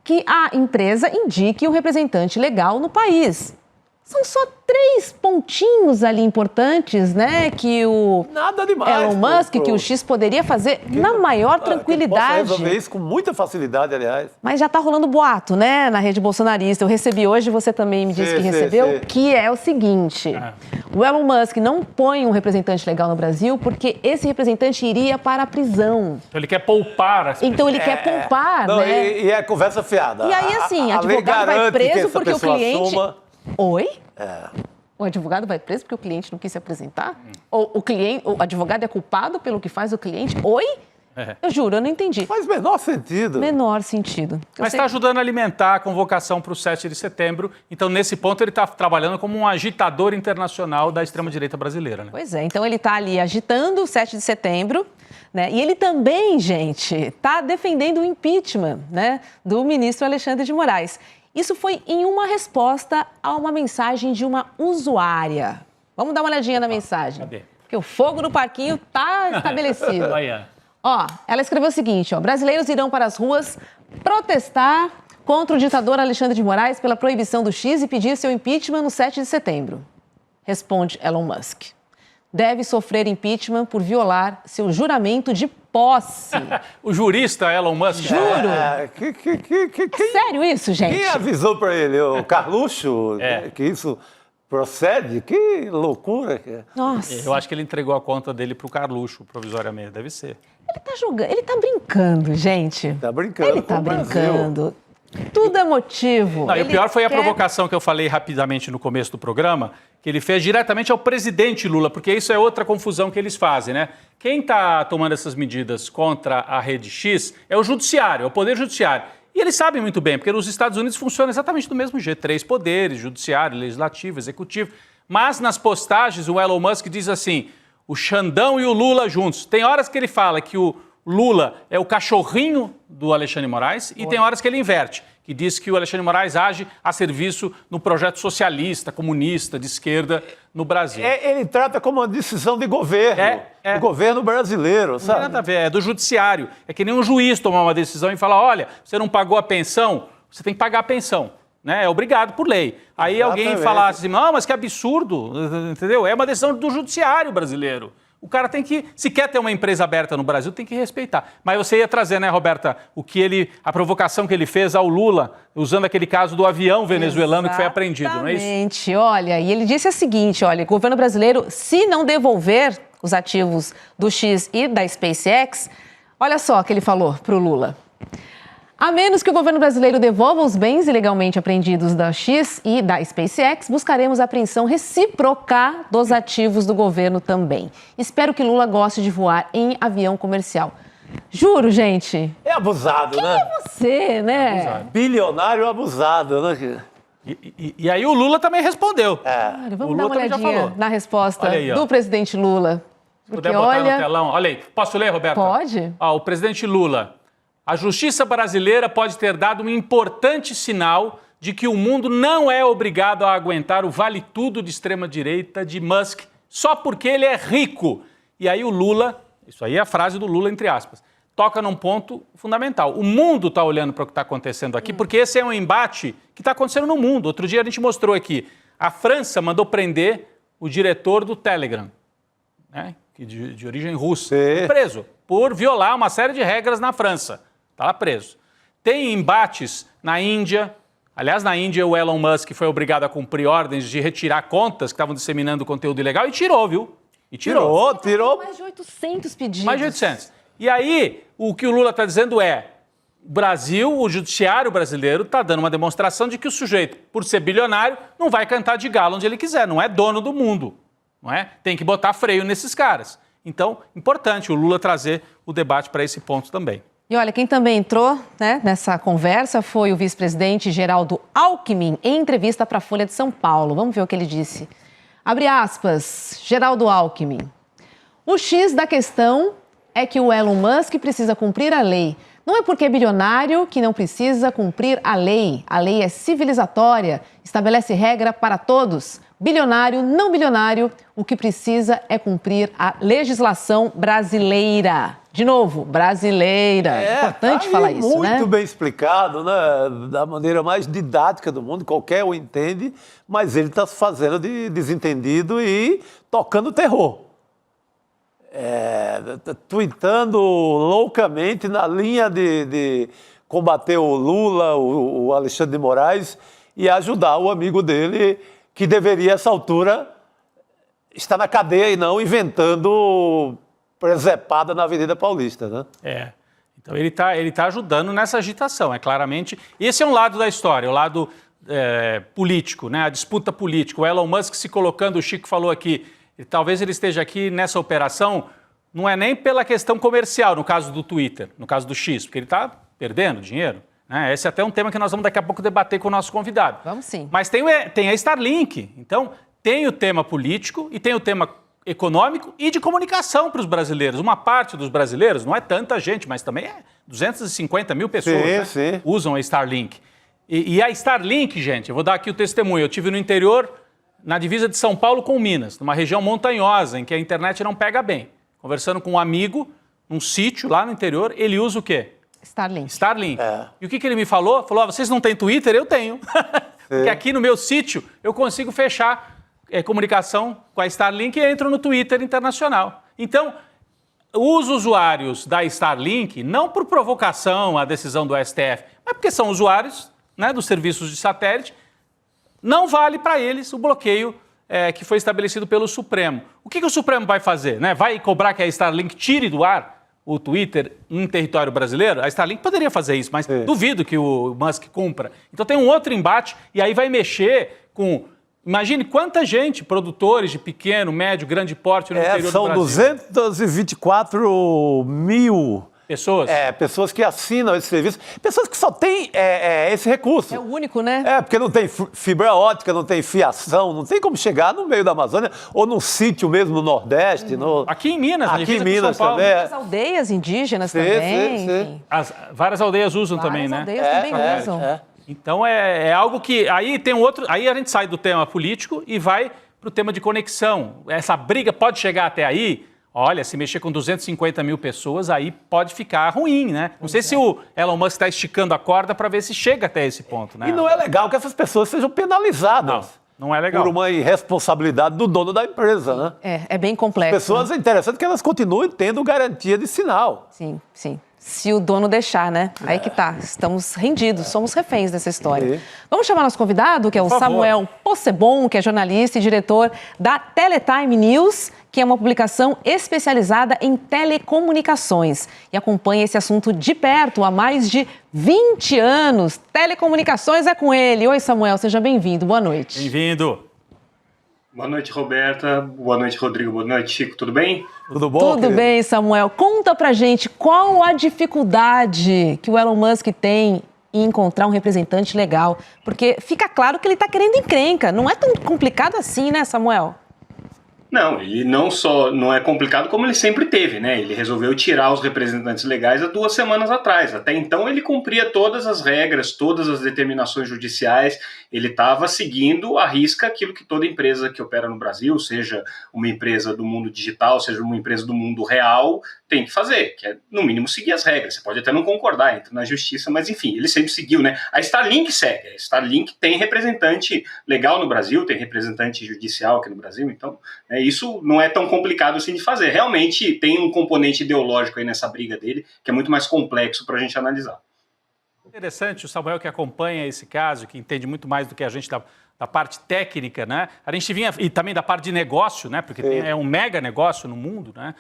Que a empresa indique um representante legal no país. São só 3 pontinhos ali importantes, né? Que o Nada demais, Elon Musk, que o X poderia fazer na maior tranquilidade. Posso resolver isso com muita facilidade, aliás. Mas já tá rolando boato, né? Na rede bolsonarista. Eu recebi hoje, você também me disse que recebeu, que é o seguinte. O Elon Musk não põe um representante legal no Brasil porque esse representante iria para a prisão. Então ele quer poupar as pessoas. Então ele quer poupar, né? E é conversa fiada. E aí, assim, advogado vai preso porque o cliente... Oi? O advogado vai preso porque o cliente não quis se apresentar? Ou o advogado é culpado pelo que faz o cliente? Oi? Eu juro, eu não entendi. Faz menor sentido. Menor sentido. Mas está ajudando a alimentar a convocação para o 7 de setembro. Então, nesse ponto, ele está trabalhando como um agitador internacional da extrema-direita brasileira. Né? Pois é, então ele está ali agitando o 7 de setembro, né? E ele também, gente, está defendendo o impeachment, né, do ministro Alexandre de Moraes. Isso foi em uma resposta a uma mensagem de uma usuária. Vamos dar uma olhadinha na mensagem. Cadê? Porque o fogo no parquinho está estabelecido. Ó, ela escreveu o seguinte, ó, brasileiros irão para as ruas protestar contra o ditador Alexandre de Moraes pela proibição do X e pedir seu impeachment no 7 de setembro. Responde Elon Musk. Deve sofrer impeachment por violar seu juramento de posse. O jurista Elon Musk. Juro. Sério isso, gente? Quem avisou para ele? O Carluxo? Que isso procede? Que loucura. Nossa. Eu acho que ele entregou a conta dele para o Carluxo, provisoriamente. Deve ser. Ele tá jogando, ele tá brincando, gente. Tá brincando. Ele tá brincando. Tudo é motivo. Não, e o pior foi a provocação que eu falei rapidamente no começo do programa, que ele fez diretamente ao presidente Lula, porque isso é outra confusão que eles fazem, né? Quem está tomando essas medidas contra a Rede X é o judiciário, é o Poder Judiciário. E eles sabem muito bem, porque nos Estados Unidos funciona exatamente do mesmo jeito. 3 poderes, judiciário, legislativo, executivo. Mas nas postagens o Elon Musk diz assim, o Xandão e o Lula juntos. Tem horas que ele fala que o Lula é o cachorrinho do Alexandre de Moraes e tem horas que ele inverte, que diz que o Alexandre de Moraes age a serviço no projeto socialista, comunista, de esquerda no Brasil. Ele trata como uma decisão de governo, do governo brasileiro, sabe? Não tem nada a ver, é do judiciário. É que nem um juiz tomar uma decisão e falar, olha, você não pagou a pensão, você tem que pagar a pensão. Né? É obrigado por lei. Aí alguém fala assim, não, mas que absurdo, entendeu? É uma decisão do judiciário brasileiro. O cara tem que, se quer ter uma empresa aberta no Brasil, tem que respeitar. Mas você ia trazer, né, Roberta, a provocação que ele fez ao Lula, usando aquele caso do avião venezuelano que foi apreendido, não é isso? Exatamente, olha, e ele disse o seguinte, olha, o governo brasileiro, se não devolver os ativos do X e da SpaceX, olha só o que ele falou para o Lula. A menos que o governo brasileiro devolva os bens ilegalmente apreendidos da X e da SpaceX, buscaremos a apreensão recíproca dos ativos do governo também. Espero que Lula goste de voar em avião comercial. Juro, gente. É abusado, Quem né? é você, né? Abusado. Bilionário abusado, né? E aí o Lula também respondeu. Olha, vamos dar uma olhadinha na resposta do presidente Lula. Se puder botar no telão. Olha aí, posso ler, Roberta? Pode. O presidente Lula... A justiça brasileira pode ter dado um importante sinal de que o mundo não é obrigado a aguentar o vale-tudo de extrema-direita de Musk só porque ele é rico. E aí o Lula, isso aí é a frase do Lula, entre aspas, toca num ponto fundamental. O mundo está olhando para o que está acontecendo aqui, porque esse é um embate que está acontecendo no mundo. Outro dia a gente mostrou aqui, a França mandou prender o diretor do Telegram, né, de origem russa, preso por violar uma série de regras na França. Está lá preso. Tem embates na Índia. Aliás, na Índia, o Elon Musk foi obrigado a cumprir ordens de retirar contas que estavam disseminando conteúdo ilegal e tirou, viu? E tirou. Mais de 800 pedidos. Mais de 800. E aí, o que o Lula está dizendo é, o Brasil, o judiciário brasileiro, está dando uma demonstração de que o sujeito, por ser bilionário, não vai cantar de galo onde ele quiser, não é dono do mundo. Não é? Tem que botar freio nesses caras. Então, importante o Lula trazer o debate para esse ponto também. E olha, quem também entrou, né, nessa conversa foi o vice-presidente Geraldo Alckmin, em entrevista para a Folha de São Paulo. Vamos ver o que ele disse. Abre aspas, Geraldo Alckmin. O X da questão é que o Elon Musk precisa cumprir a lei. Não é porque é bilionário que não precisa cumprir a lei. A lei é civilizatória, estabelece regra para todos. Bilionário, não bilionário, o que precisa é cumprir a legislação brasileira. De novo, brasileira. É importante falar isso, né? Muito bem explicado, né? Da maneira mais didática do mundo, qualquer um entende, mas ele está se fazendo de desentendido e tocando terror. Tuitando loucamente na linha de combater o Lula, o Alexandre de Moraes e ajudar o amigo dele, que deveria, a essa altura, estar na cadeia e não inventando presepada na Avenida Paulista, né? Então ele tá ajudando nessa agitação, claramente. Esse é um lado da história, o lado político, né? A disputa política. O Elon Musk se colocando, o Chico falou aqui, talvez ele esteja aqui nessa operação, não é nem pela questão comercial, no caso do Twitter, no caso do X, porque ele está perdendo dinheiro. Né? Esse é até um tema que nós vamos daqui a pouco debater com o nosso convidado. Vamos sim. Mas tem a Starlink. Então, tem o tema político e tem o tema econômico e de comunicação para os brasileiros. Uma parte dos brasileiros, não é tanta gente, mas também 250 mil pessoas usam a Starlink. E a Starlink, gente, eu vou dar aqui o testemunho. Eu estive no interior, na divisa de São Paulo com Minas, numa região montanhosa, em que a internet não pega bem. Conversando com um amigo, num sítio lá no interior, ele usa o quê? Starlink. E o que ele me falou? Falou, vocês não têm Twitter? Eu tenho. Porque aqui no meu sítio eu consigo fechar comunicação com a Starlink e entro no Twitter internacional. Então, os usuários da Starlink, não por provocação à decisão do STF, mas porque são usuários, né, dos serviços de satélite, não vale para eles o bloqueio que foi estabelecido pelo Supremo. O que o Supremo vai fazer? Né? Vai cobrar que a Starlink tire do ar o Twitter em território brasileiro? A Starlink poderia fazer isso, mas duvido que o Musk cumpra. Então tem um outro embate e aí vai mexer com... Imagine quanta gente, produtores de pequeno, médio, grande porte no interior do Brasil. São 224 mil... Pessoas? Pessoas que assinam esse serviço. Pessoas que só têm esse recurso. É o único, né? Porque não tem fibra ótica, não tem fiação, não tem como chegar no meio da Amazônia ou num sítio mesmo no Nordeste. Aqui em Minas, aqui em Minas também. As aldeias indígenas também. Sim. Várias aldeias usam também, né? Várias aldeias também usam. Então é algo que... Aí tem um outro... Aí a gente sai do tema político e vai para o tema de conexão. Essa briga pode chegar até aí... Olha, se mexer com 250 mil pessoas, aí pode ficar ruim, né? Não sei se o Elon Musk está esticando a corda para ver se chega até esse ponto, né? E não é legal que essas pessoas sejam penalizadas. Não é legal. Por uma irresponsabilidade do dono da empresa, né? É bem complexo. As pessoas, é interessante que elas continuem tendo garantia de sinal. Sim. Se o dono deixar, né? Aí que tá. Estamos rendidos, somos reféns dessa história. Vamos chamar nosso convidado, que é o Samuel Possebon, que é jornalista e diretor da Teletime News, que é uma publicação especializada em telecomunicações e acompanha esse assunto de perto há mais de 20 anos. Telecomunicações é com ele. Oi, Samuel, seja bem-vindo. Boa noite. Bem-vindo. Boa noite, Roberta. Boa noite, Rodrigo. Boa noite, Chico. Tudo bem? Tudo bom? Tudo bem, Samuel. Conta pra gente qual a dificuldade que o Elon Musk tem em encontrar um representante legal. Porque fica claro que ele tá querendo encrenca. Não é tão complicado assim, né, Samuel? Não, ele não só não é complicado como ele sempre teve, né? Ele resolveu tirar os representantes legais há 2 semanas atrás. Até então ele cumpria todas as regras, todas as determinações judiciais. Ele estava seguindo à risca aquilo que toda empresa que opera no Brasil, seja uma empresa do mundo digital, seja uma empresa do mundo real, tem que fazer, que é, no mínimo, seguir as regras. Você pode até não concordar, entra na justiça, mas enfim, ele sempre seguiu, né? A Starlink segue. A Starlink tem representante legal no Brasil, tem representante judicial aqui no Brasil, então isso não é tão complicado assim de fazer. Realmente tem um componente ideológico aí nessa briga dele, que é muito mais complexo para a gente analisar. Interessante, o Samuel que acompanha esse caso, que entende muito mais do que a gente da parte técnica, né? A gente vinha, e também da parte de negócio, né? Porque é um mega negócio no mundo, né?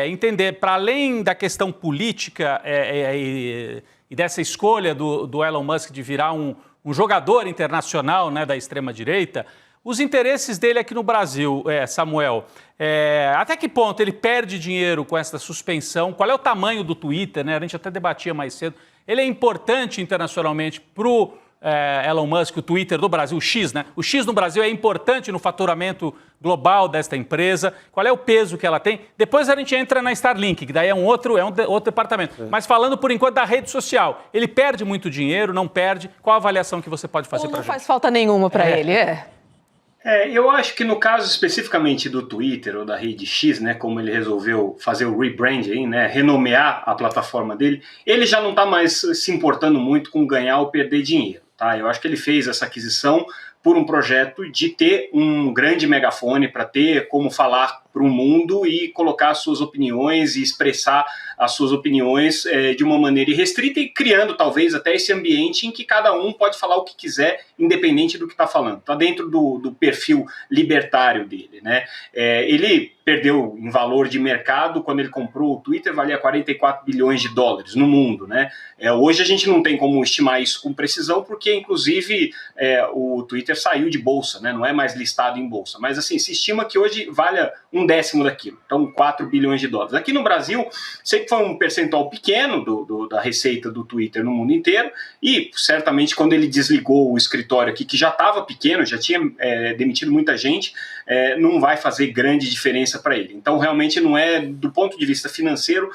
Entender, para além da questão política e dessa escolha do Elon Musk de virar um jogador internacional, né, da extrema-direita, os interesses dele aqui no Brasil, Samuel, até que ponto ele perde dinheiro com essa suspensão? Qual é o tamanho do Twitter, né? A gente até debatia mais cedo. Ele é importante internacionalmente para o Elon Musk, o Twitter do Brasil, o X, né? O X no Brasil é importante no faturamento global desta empresa. Qual é o peso que ela tem? Depois a gente entra na Starlink, que daí é um outro departamento. Mas falando por enquanto da rede social, ele perde muito dinheiro, não perde? Qual a avaliação que você pode fazer para a gente? Não faz falta nenhuma para ele, eu acho que no caso especificamente do Twitter ou da rede X, né, como ele resolveu fazer o rebranding, né, renomear a plataforma dele, ele já não está mais se importando muito com ganhar ou perder dinheiro. Tá? Eu acho que ele fez essa aquisição por um projeto de ter um grande megafone para ter como falar para o mundo e colocar as suas opiniões e expressar as suas opiniões de uma maneira irrestrita e criando talvez até esse ambiente em que cada um pode falar o que quiser, independente do que está falando. Está dentro do perfil libertário dele, né? Ele perdeu em valor de mercado. Quando ele comprou o Twitter, valia 44 bilhões de dólares no mundo, né? Hoje a gente não tem como estimar isso com precisão, porque, inclusive, o Twitter saiu de bolsa, né? Não é mais listado em bolsa. Mas, assim, se estima que hoje valha 1/10 daquilo. Então, 4 bilhões de dólares. Aqui no Brasil, sempre foi um percentual pequeno da receita do Twitter no mundo inteiro, e, certamente, quando ele desligou o escritório aqui, que já estava pequeno, já tinha demitido muita gente, não vai fazer grande diferença para ele. Então, realmente, não é, do ponto de vista financeiro,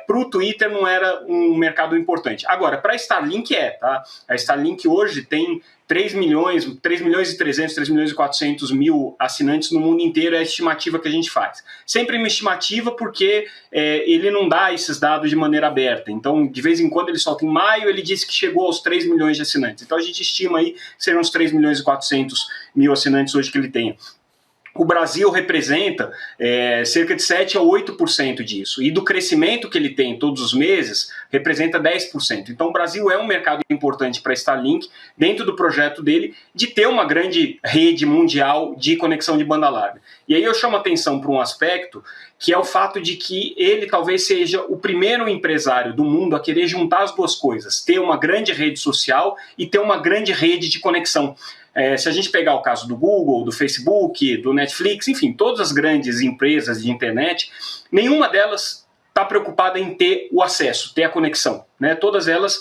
para o Twitter não era um mercado importante. Agora, para a Starlink tá? A Starlink hoje tem 3 milhões e 400 mil assinantes no mundo inteiro, é a estimativa que a gente faz. Sempre uma estimativa porque ele não dá esses dados de maneira aberta. Então, de vez em quando ele solta. Em maio, ele disse que chegou aos 3 milhões de assinantes. Então, a gente estima aí que serão uns 3 milhões e 400 mil assinantes hoje que ele tem. O Brasil representa cerca de 7 a 8% disso. E do crescimento que ele tem todos os meses, representa 10%. Então o Brasil é um mercado importante para a Starlink, dentro do projeto dele, de ter uma grande rede mundial de conexão de banda larga. E aí eu chamo a atenção para um aspecto, que é o fato de que ele talvez seja o primeiro empresário do mundo a querer juntar as duas coisas. Ter uma grande rede social e ter uma grande rede de conexão. Se a gente pegar o caso do Google, do Facebook, do Netflix, enfim, todas as grandes empresas de internet, nenhuma delas está preocupada em ter o acesso, ter a conexão, né? Todas elas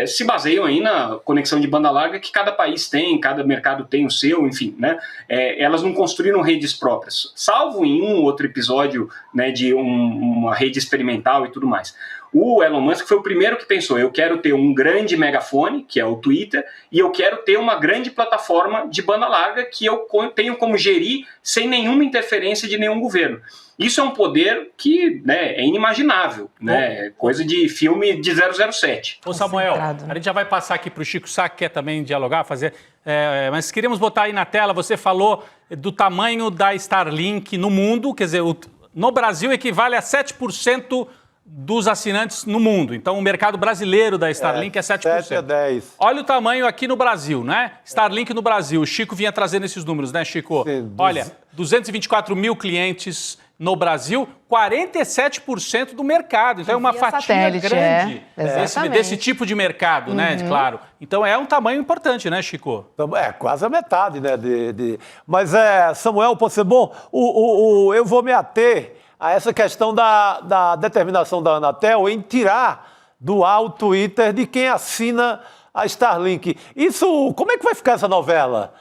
se baseiam aí na conexão de banda larga que cada país tem, cada mercado tem o seu, enfim, né? Elas não construíram redes próprias, salvo em um outro episódio, né, de uma rede experimental e tudo mais. O Elon Musk foi o primeiro que pensou, eu quero ter um grande megafone, que é o Twitter, e eu quero ter uma grande plataforma de banda larga que eu tenho como gerir sem nenhuma interferência de nenhum governo. Isso é um poder que, né, é inimaginável, né? Coisa de filme de 007. Ô Samuel, a gente já vai passar aqui para o Chico Sá, que quer também dialogar, mas queríamos botar aí na tela, você falou do tamanho da Starlink no mundo, quer dizer, no Brasil equivale a 7% dos assinantes no mundo. Então, o mercado brasileiro da Starlink é 7%. 7 a 10%. Olha o tamanho aqui no Brasil, né? Starlink no Brasil. O Chico vinha trazendo esses números, né, Chico? Sim, olha, 224 mil clientes no Brasil, 47% do mercado. Então, é uma fatia grande desse tipo de mercado, né? Claro. Então, é um tamanho importante, né, Chico? Quase a metade, né? Mas, Samuel, pode ser bom. Eu vou me ater a essa questão da determinação da Anatel em tirar do ar o Twitter de quem assina a Starlink. Isso, como é que vai ficar essa novela?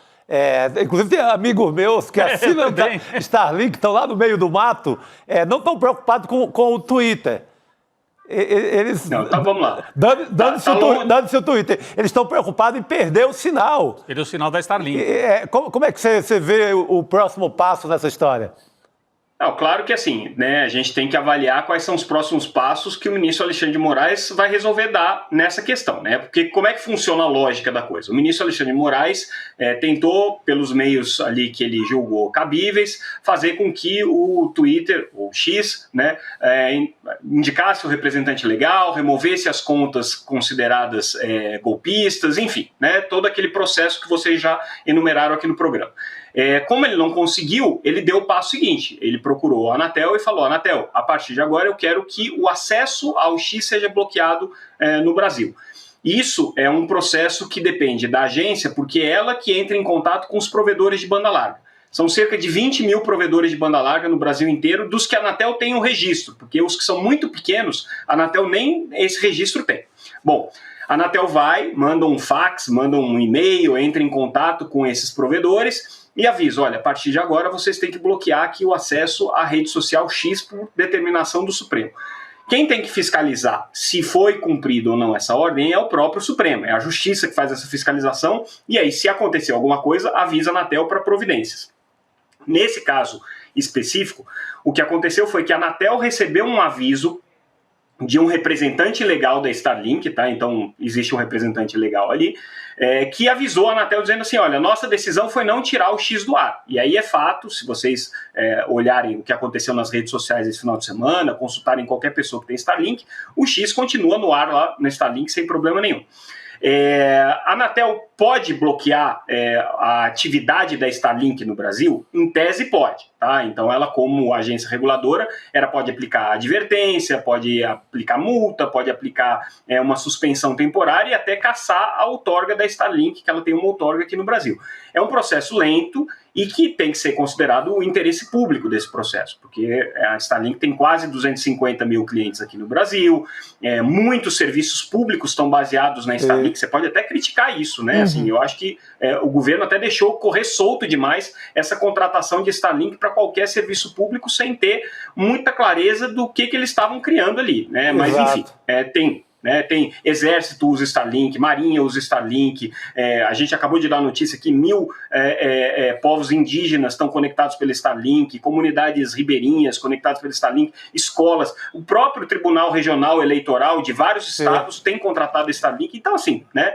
Inclusive tem amigos meus que assinam Starlink, estão lá no meio do mato, não estão preocupados com o Twitter. Eles, não, então vamos lá. Dando-se o Twitter. Eles estão preocupados em perder o sinal. Perder o sinal da Starlink. Como é que você vê o próximo passo nessa história? Não, claro que assim, né, a gente tem que avaliar quais são os próximos passos que o ministro Alexandre de Moraes vai resolver dar nessa questão, né? Porque como é que funciona a lógica da coisa? O ministro Alexandre de Moraes tentou, pelos meios ali que ele julgou cabíveis, fazer com que o Twitter, ou X, né, indicasse o representante legal, removesse as contas consideradas golpistas, enfim, né, todo aquele processo que vocês já enumeraram aqui no programa. Como ele não conseguiu, ele deu o passo seguinte, ele procurou a Anatel e falou, Anatel, a partir de agora eu quero que o acesso ao X seja bloqueado no Brasil. Isso é um processo que depende da agência, porque é ela que entra em contato com os provedores de banda larga. São cerca de 20 mil provedores de banda larga no Brasil inteiro, dos que a Anatel tem um registro, porque os que são muito pequenos, a Anatel nem esse registro tem. Bom, a Anatel manda um fax, manda um e-mail, entra em contato com esses provedores e avisa, olha, a partir de agora vocês têm que bloquear aqui o acesso à rede social X por determinação do Supremo. Quem tem que fiscalizar se foi cumprido ou não essa ordem é o próprio Supremo, é a Justiça que faz essa fiscalização e aí, se acontecer alguma coisa, avisa a Anatel para providências. Nesse caso específico, o que aconteceu foi que a Anatel recebeu um aviso de um representante legal da Starlink, tá? Então existe um representante legal ali, que avisou a Anatel dizendo assim, olha, nossa decisão foi não tirar o X do ar. E aí é fato, se vocês olharem o que aconteceu nas redes sociais esse final de semana, consultarem qualquer pessoa que tem Starlink, o X continua no ar lá na Starlink sem problema nenhum. A Anatel pode bloquear a atividade da Starlink no Brasil? Em tese pode. tá? Então ela, como agência reguladora, ela pode aplicar advertência, pode aplicar multa, pode aplicar uma suspensão temporária e até cassar a outorga da Starlink, que ela tem uma outorga aqui no Brasil. É um processo lento e que tem que ser considerado o interesse público desse processo, porque a Starlink tem quase 250 mil clientes aqui no Brasil, muitos serviços públicos estão baseados na Starlink, você pode até criticar isso, né? Assim, eu acho que o governo até deixou correr solto demais essa contratação de Starlink para qualquer serviço público sem ter muita clareza do que eles estavam criando ali, né? Mas enfim, tem... tem Exército usa Starlink, Marinha usa Starlink, a gente acabou de dar a notícia que 1000 povos indígenas estão conectados pelo Starlink, comunidades ribeirinhas conectadas pelo Starlink, escolas, o próprio Tribunal Regional Eleitoral de vários estados tem contratado Starlink, então assim, né?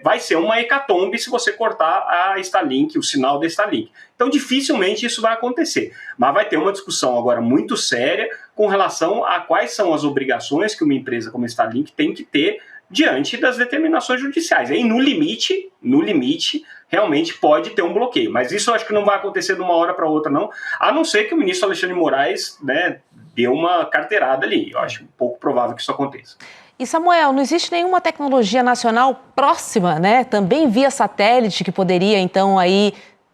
Vai ser uma hecatombe se você cortar a Starlink, o sinal da Starlink. Então dificilmente isso vai acontecer, mas vai ter uma discussão agora muito séria com relação a quais são as obrigações que uma empresa como a Starlink tem que ter diante das determinações judiciais. E no limite, realmente pode ter um bloqueio, mas isso eu acho que não vai acontecer de uma hora para outra não, a não ser que o ministro Alexandre de Moraes, né, dê uma carteirada ali. Eu acho pouco provável que isso aconteça. E, Samuel, não existe nenhuma tecnologia nacional próxima, né? Também via satélite que poderia, então, aí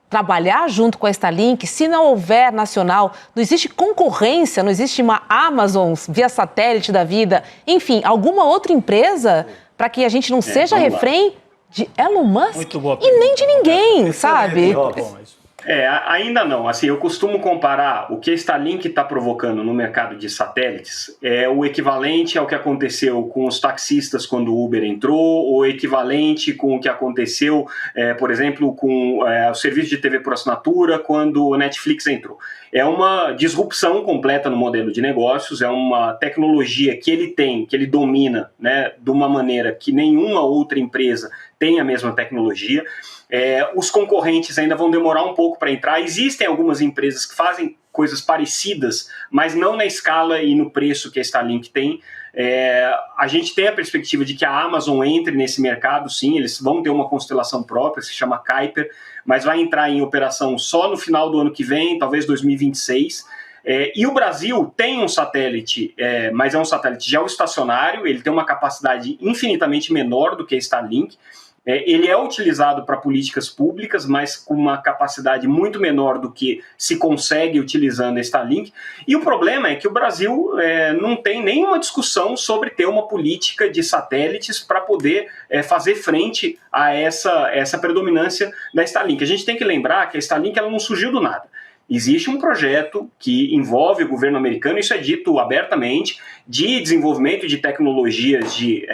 trabalhar junto com a Starlink? Se não houver nacional, não existe concorrência, não existe uma Amazon via satélite da vida? Enfim, alguma outra empresa para que a gente não seja refém de Elon Musk e nem de ninguém, sabe? Ainda não. Assim, eu costumo comparar o que a Starlink está provocando no mercado de satélites o equivalente ao que aconteceu com os taxistas quando o Uber entrou, ou equivalente com o que aconteceu, por exemplo, com o serviço de TV por assinatura quando o Netflix entrou. É uma disrupção completa no modelo de negócios, é uma tecnologia que ele tem, que ele domina, né, de uma maneira que nenhuma outra empresa tem a mesma tecnologia. Os concorrentes ainda vão demorar um pouco para entrar. Existem algumas empresas que fazem coisas parecidas, mas não na escala e no preço que a Starlink tem. A gente tem a perspectiva de que a Amazon entre nesse mercado, sim, eles vão ter uma constelação própria, se chama Kuiper, mas vai entrar em operação só no final do ano que vem, talvez 2026. E o Brasil tem um satélite, mas é um satélite geoestacionário, ele tem uma capacidade infinitamente menor do que a Starlink. Ele é utilizado para políticas públicas, mas com uma capacidade muito menor do que se consegue utilizando a Starlink. E o problema é que o Brasil não tem nenhuma discussão sobre ter uma política de satélites para poder fazer frente a essa predominância da Starlink. A gente tem que lembrar que a Starlink ela não surgiu do nada. Existe um projeto que envolve o governo americano, isso é dito abertamente, de desenvolvimento de tecnologias de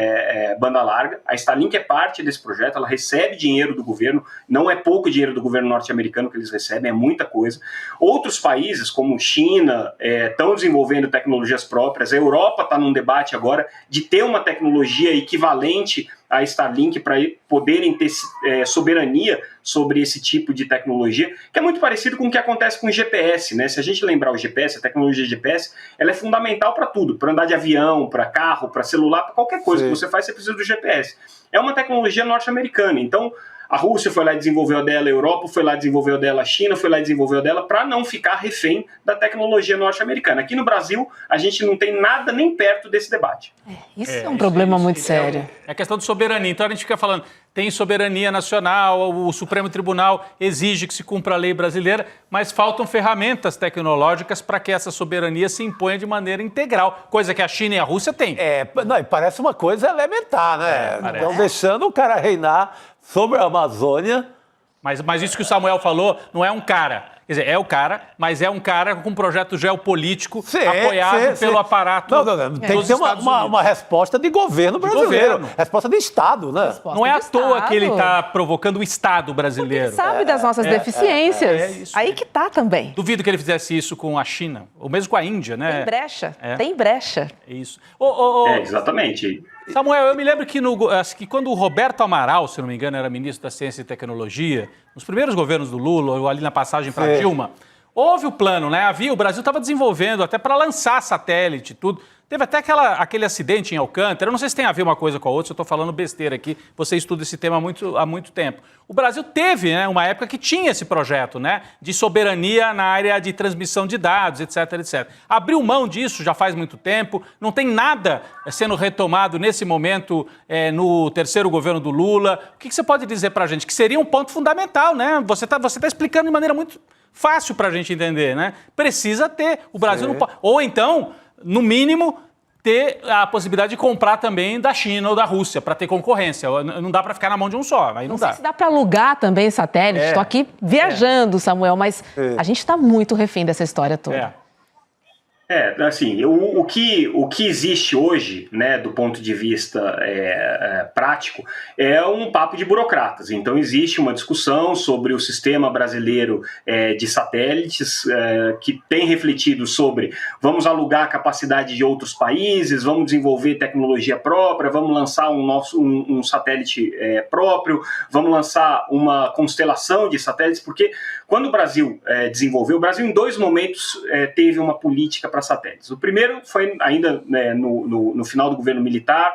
banda larga. A Starlink é parte desse projeto, ela recebe dinheiro do governo, não é pouco dinheiro do governo norte-americano que eles recebem, é muita coisa. Outros países, como China, estão desenvolvendo tecnologias próprias. A Europa está num debate agora de ter uma tecnologia equivalente a Starlink para poderem ter soberania sobre esse tipo de tecnologia, que é muito parecido com o que acontece com o GPS, né? Se a gente lembrar o GPS, a tecnologia GPS, ela é fundamental para tudo, para andar de avião, para carro, para celular, para qualquer coisa que você faz, você precisa do GPS. É uma tecnologia norte-americana, então a Rússia foi lá e desenvolveu a dela, a Europa foi lá e desenvolveu a dela, a China foi lá e desenvolveu a dela para não ficar refém da tecnologia norte-americana. Aqui no Brasil, a gente não tem nada nem perto desse debate. Isso é um problema muito sério. É questão de soberania. Então a gente fica falando, tem soberania nacional, o Supremo Tribunal exige que se cumpra a lei brasileira, mas faltam ferramentas tecnológicas para que essa soberania se imponha de maneira integral, coisa que a China e a Rússia têm. Não, parece uma coisa elementar, né? Estão deixando o cara reinar sobre a Amazônia. Mas isso que o Samuel falou não é um cara. Quer dizer, é o cara, mas é um cara com um projeto geopolítico apoiado pelo aparato. Não. Tem que ter uma resposta de governo brasileiro. Resposta de Estado, né? Não é à toa que ele está provocando o Estado brasileiro. Porque sabe das nossas deficiências. Aí que tá também. Duvido que ele fizesse isso com a China, ou mesmo com a Índia, né? Tem brecha. Tem brecha. É isso. Exatamente. Samuel, eu me lembro que quando o Roberto Amaral, se não me engano, era ministro da Ciência e Tecnologia, nos primeiros governos do Lula, ou ali na passagem para Dilma, houve o plano, né? O Brasil estava desenvolvendo até para lançar satélite, tudo. Teve até aquele acidente em Alcântara, eu não sei se tem a ver uma coisa com a outra, se eu estou falando besteira aqui, você estuda esse tema há muito tempo. O Brasil teve, né, uma época que tinha esse projeto, né, de soberania na área de transmissão de dados, etc, etc. Abriu mão disso já faz muito tempo, não tem nada sendo retomado nesse momento no terceiro governo do Lula. O que você pode dizer para a gente? Que seria um ponto fundamental, né? Você tá explicando de maneira muito fácil para a gente entender, né? Precisa ter, o Brasil não pode... Ou então, no mínimo, ter a possibilidade de comprar também da China ou da Rússia, para ter concorrência. Não dá para ficar na mão de um só, aí não dá. Sei se dá para alugar também satélite, estou aqui viajando, Samuel, mas a gente está muito refém dessa história toda. Assim, o que existe hoje, né, do ponto de vista prático, é um papo de burocratas. Então, existe uma discussão sobre o sistema brasileiro de satélites, que tem refletido sobre vamos alugar a capacidade de outros países, vamos desenvolver tecnologia própria, vamos lançar um satélite próprio, vamos lançar uma constelação de satélites, porque quando o Brasil desenvolveu, o Brasil em 2 momentos teve uma política para satélites. O primeiro foi ainda no final do governo militar,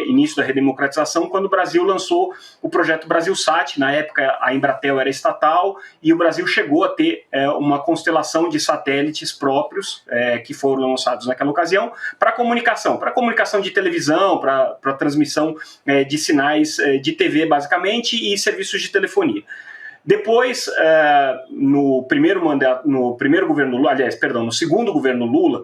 início da redemocratização, quando o Brasil lançou o projeto Brasilsat. Na época a Embratel era estatal e o Brasil chegou a ter uma constelação de satélites próprios que foram lançados naquela ocasião para comunicação de televisão, para transmissão de sinais de TV basicamente e serviços de telefonia. Depois, no segundo governo Lula,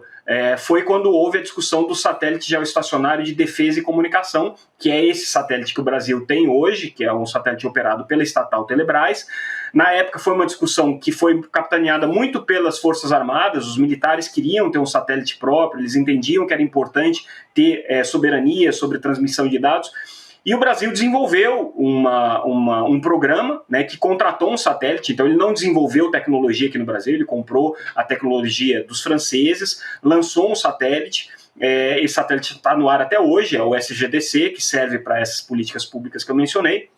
foi quando houve a discussão do satélite geoestacionário de defesa e comunicação, que é esse satélite que o Brasil tem hoje, que é um satélite operado pela estatal Telebrás. Na época foi uma discussão que foi capitaneada muito pelas Forças Armadas, os militares queriam ter um satélite próprio, eles entendiam que era importante ter soberania sobre transmissão de dados. E o Brasil desenvolveu um programa, né, que contratou um satélite. Então ele não desenvolveu tecnologia aqui no Brasil, ele comprou a tecnologia dos franceses, lançou um satélite. Esse satélite está no ar até hoje, é o SGDC, que serve para essas políticas públicas que eu mencionei.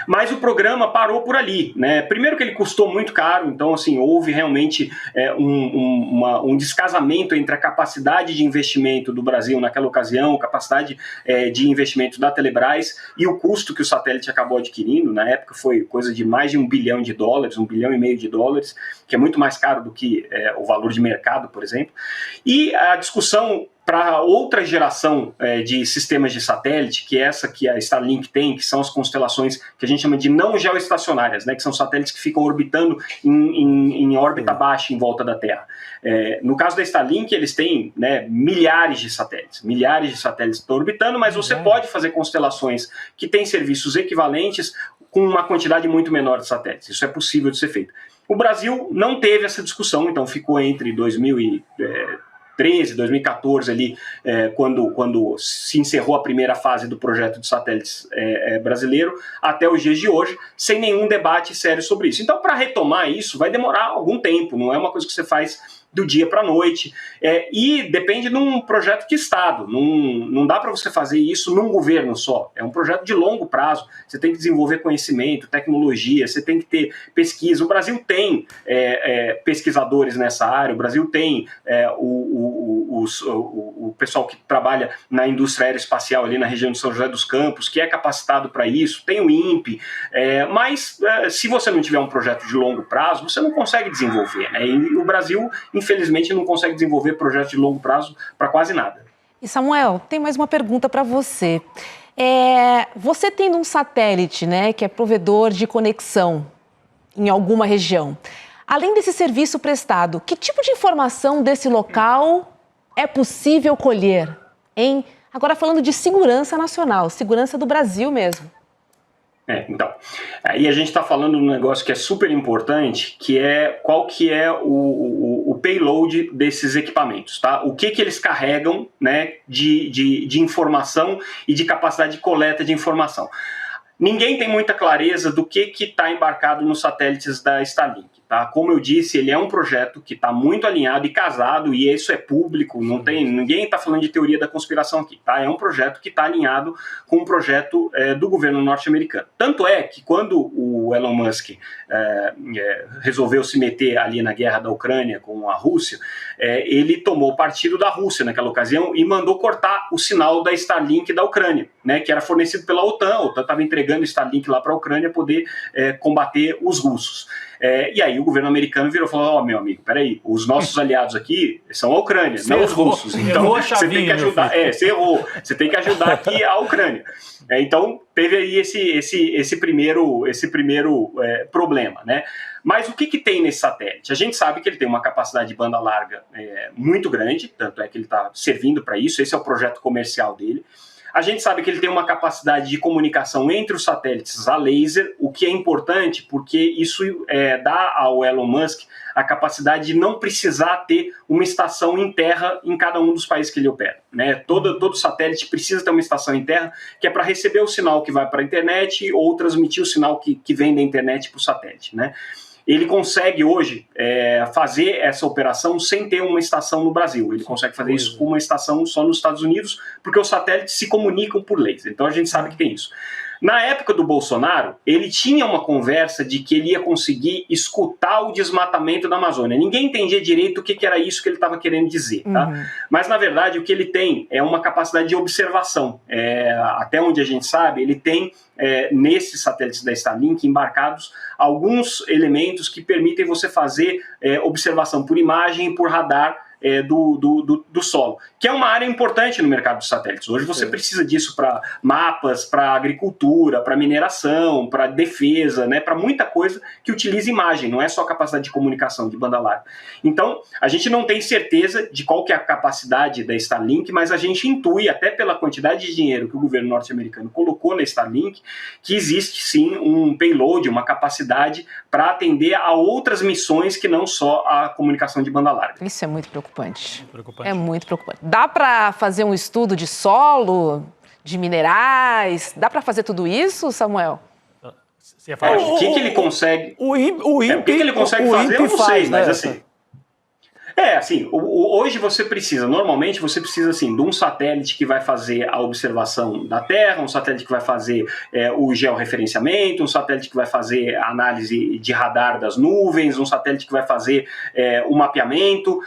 Mas o programa parou por ali, né? Primeiro que ele custou muito caro, então assim, houve realmente um descasamento entre a capacidade de investimento do Brasil naquela ocasião, a capacidade de investimento da Telebrás e o custo que o satélite acabou adquirindo. Na época foi coisa de mais de $1 bilhão, $1,5 bilhão, que é muito mais caro do que o valor de mercado, por exemplo. E a discussão para outra geração de sistemas de satélite, que é essa que a Starlink tem, que são as constelações que a gente chama de não geoestacionárias, né, que são satélites que ficam orbitando em órbita baixa em volta da Terra. No caso da Starlink, eles têm, né, milhares de satélites estão orbitando, mas você pode fazer constelações que têm serviços equivalentes com uma quantidade muito menor de satélites. Isso é possível de ser feito. O Brasil não teve essa discussão, então ficou entre 2013, 2014 ali, quando se encerrou a primeira fase do projeto de satélites brasileiro, até os dias de hoje, sem nenhum debate sério sobre isso. Então, para retomar isso, vai demorar algum tempo, não é uma coisa que você faz do dia para a noite, e depende de um projeto de Estado, não dá para você fazer isso num governo só, é um projeto de longo prazo, você tem que desenvolver conhecimento, tecnologia, você tem que ter pesquisa. O Brasil tem pesquisadores nessa área, o Brasil tem o pessoal que trabalha na indústria aeroespacial ali na região de São José dos Campos, que é capacitado para isso, tem o INPE, mas se você não tiver um projeto de longo prazo, você não consegue desenvolver, né? E o Brasil, infelizmente, não consegue desenvolver projetos de longo prazo para quase nada. E Samuel, tem mais uma pergunta para você. Você tendo um satélite, né, que é provedor de conexão em alguma região, além desse serviço prestado, que tipo de informação desse local é possível colher? Agora falando de segurança nacional, segurança do Brasil mesmo. Então, aí a gente está falando de um negócio que é super importante, que é qual que é o payload desses equipamentos, tá? O que eles carregam, né, de informação e de capacidade de coleta de informação. Ninguém tem muita clareza do que está embarcado nos satélites da Starlink. tá? Como eu disse, ele é um projeto que está muito alinhado e casado, e isso é público, não tem, ninguém está falando de teoria da conspiração aqui, tá? É um projeto que está alinhado com um projeto do governo norte-americano. Tanto é que quando o Elon Musk resolveu se meter ali na guerra da Ucrânia com a Rússia, ele tomou partido da Rússia naquela ocasião e mandou cortar o sinal da Starlink da Ucrânia, né, que era fornecido pela OTAN. A OTAN estava entregando Starlink lá para a Ucrânia poder combater os russos. E aí o governo americano virou e falou: meu amigo, peraí, os nossos aliados aqui são a Ucrânia, você não os russos. Então você tem que ajudar. Você errou. Você tem que ajudar aqui a Ucrânia. Então teve aí esse primeiro problema, né? Mas o que tem nesse satélite? A gente sabe que ele tem uma capacidade de banda larga muito grande, tanto é que ele está servindo para isso. Esse é o projeto comercial dele. A gente sabe que ele tem uma capacidade de comunicação entre os satélites a laser, o que é importante porque isso dá ao Elon Musk a capacidade de não precisar ter uma estação em terra em cada um dos países que ele opera, né? Todo satélite precisa ter uma estação em terra, que é para receber o sinal que vai para a internet ou transmitir o sinal que vem da internet para o satélite, né? Ele consegue hoje fazer essa operação sem ter uma estação no Brasil. Ele consegue fazer isso com uma estação só nos Estados Unidos, porque os satélites se comunicam por laser. Então a gente sabe que tem isso. Na época do Bolsonaro, ele tinha uma conversa de que ele ia conseguir escutar o desmatamento da Amazônia. Ninguém entendia direito o que era isso que ele estava querendo dizer, tá? Mas, na verdade, o que ele tem é uma capacidade de observação. Até onde a gente sabe, ele tem, nesses satélites da Starlink, embarcados alguns elementos que permitem você fazer observação por imagem e por radar do solo, que é uma área importante no mercado dos satélites. Hoje você precisa disso para mapas, para agricultura, para mineração, para defesa, né, para muita coisa que utiliza imagem, não é só capacidade de comunicação de banda larga. Então, a gente não tem certeza de qual que é a capacidade da Starlink, mas a gente intui, até pela quantidade de dinheiro que o governo norte-americano colocou na Starlink, que existe sim um payload, uma capacidade para atender a outras missões que não só a comunicação de banda larga. Isso é muito preocupante. É muito preocupante. Dá para fazer um estudo de solo, de minerais? Dá para fazer tudo isso, Samuel? O que ele consegue? O que ele consegue fazer, eu não sei, mas assim. Hoje você precisa, normalmente você precisa assim, de um satélite que vai fazer a observação da Terra, um satélite que vai fazer o georreferenciamento, um satélite que vai fazer a análise de radar das nuvens, um satélite que vai fazer o mapeamento.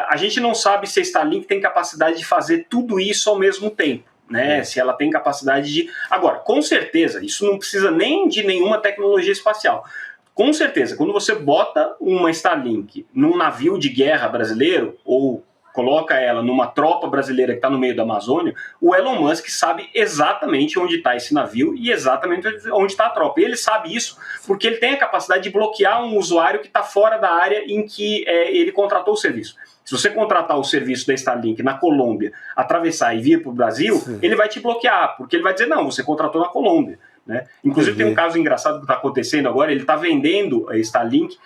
A gente não sabe se a Starlink tem capacidade de fazer tudo isso ao mesmo tempo, né? Se ela tem capacidade de... Agora, com certeza, isso não precisa nem de nenhuma tecnologia espacial. Com certeza, quando você bota uma Starlink num navio de guerra brasileiro, ou coloca ela numa tropa brasileira que está no meio da Amazônia, o Elon Musk sabe exatamente onde está esse navio e exatamente onde está a tropa. E ele sabe isso porque ele tem a capacidade de bloquear um usuário que está fora da área em que ele contratou o serviço. Se você contratar o serviço da Starlink na Colômbia, atravessar e vir para o Brasil, ele vai te bloquear, porque ele vai dizer, não, você contratou na Colômbia. Né? Inclusive tem um caso engraçado que está acontecendo agora, ele está vendendo a Starlink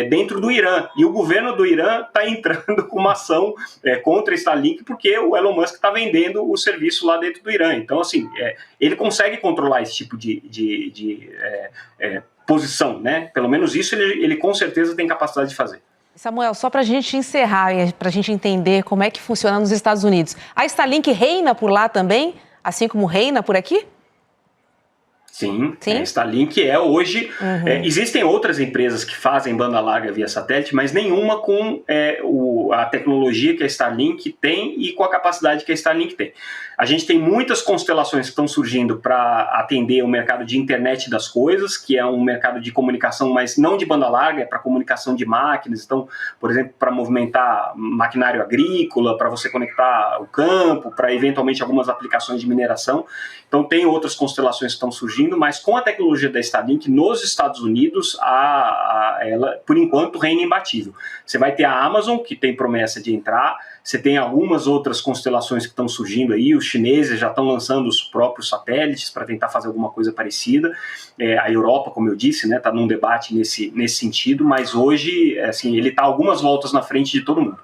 dentro do Irã, e o governo do Irã está entrando com uma ação contra a Starlink porque o Elon Musk está vendendo o serviço lá dentro do Irã. Então assim, ele consegue controlar esse tipo de posição, né? Pelo menos isso ele com certeza tem capacidade de fazer. Samuel, só para a gente encerrar e para a gente entender como é que funciona nos Estados Unidos, a Starlink reina por lá também, assim como reina por aqui? Sim. A Starlink hoje... existem outras empresas que fazem banda larga via satélite, mas nenhuma com a tecnologia que a Starlink tem e com a capacidade que a Starlink tem. A gente tem muitas constelações que estão surgindo para atender o mercado de internet das coisas, que é um mercado de comunicação, mas não de banda larga, é para comunicação de máquinas. Então, por exemplo, para movimentar maquinário agrícola, para você conectar o campo, para eventualmente algumas aplicações de mineração. Então, tem outras constelações que estão surgindo, mas com a tecnologia da Starlink nos Estados Unidos, ela, por enquanto, reina imbatível. Você vai ter a Amazon, que tem promessa de entrar, você tem algumas outras constelações que estão surgindo aí, os chineses já estão lançando os próprios satélites para tentar fazer alguma coisa parecida. A Europa, como eu disse, está num debate nesse sentido, mas hoje, assim, ele está algumas voltas na frente de todo mundo.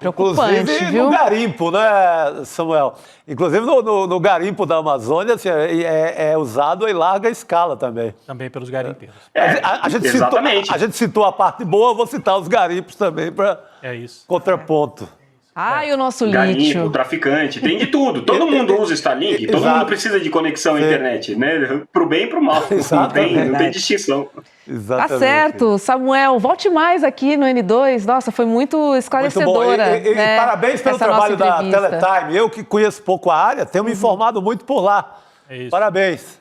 Preocupante, inclusive viu? No garimpo, né, Samuel? Inclusive no garimpo da Amazônia assim, é usado em larga escala também. Também pelos garimpeiros. Exatamente. A gente citou a parte boa, eu vou citar os garimpos também para contraponto. Ai, o nosso Garimpo, lítio. Traficante, tem de tudo. Todo mundo usa Starlink, todo mundo precisa de conexão à internet, né? Pro bem e pro mal. Não tem distinção. Exatamente. Tá certo. Samuel, volte mais aqui no N2. Nossa, foi muito esclarecedora. Muito bom. Né, parabéns pelo essa trabalho nossa da entrevista. Teletime. Eu que conheço pouco a área, tenho me informado muito por lá. É isso. Parabéns.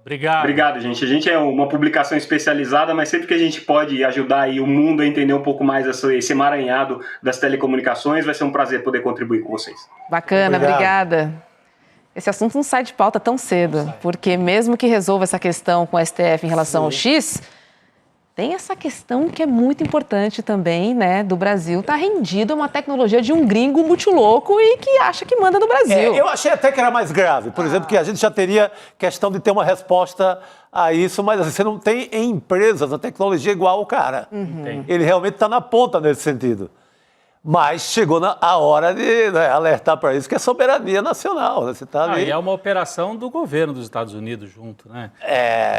Obrigado, gente. A gente é uma publicação especializada, mas sempre que a gente pode ajudar aí o mundo a entender um pouco mais esse emaranhado das telecomunicações, vai ser um prazer poder contribuir com vocês. Bacana, obrigada. Esse assunto não sai de pauta tão cedo, porque mesmo que resolva essa questão com o STF em relação ao X, tem essa questão que é muito importante também, né, do Brasil estar rendido a uma tecnologia de um gringo muito louco e que acha que manda no Brasil. Eu achei até que era mais grave, por exemplo, que a gente já teria questão de ter uma resposta a isso, mas assim, você não tem em empresas a tecnologia igual o cara. Ele realmente está na ponta nesse sentido. Mas chegou a hora de alertar para isso, que é soberania nacional. Né? Você tá ali... E é uma operação do governo dos Estados Unidos junto, né?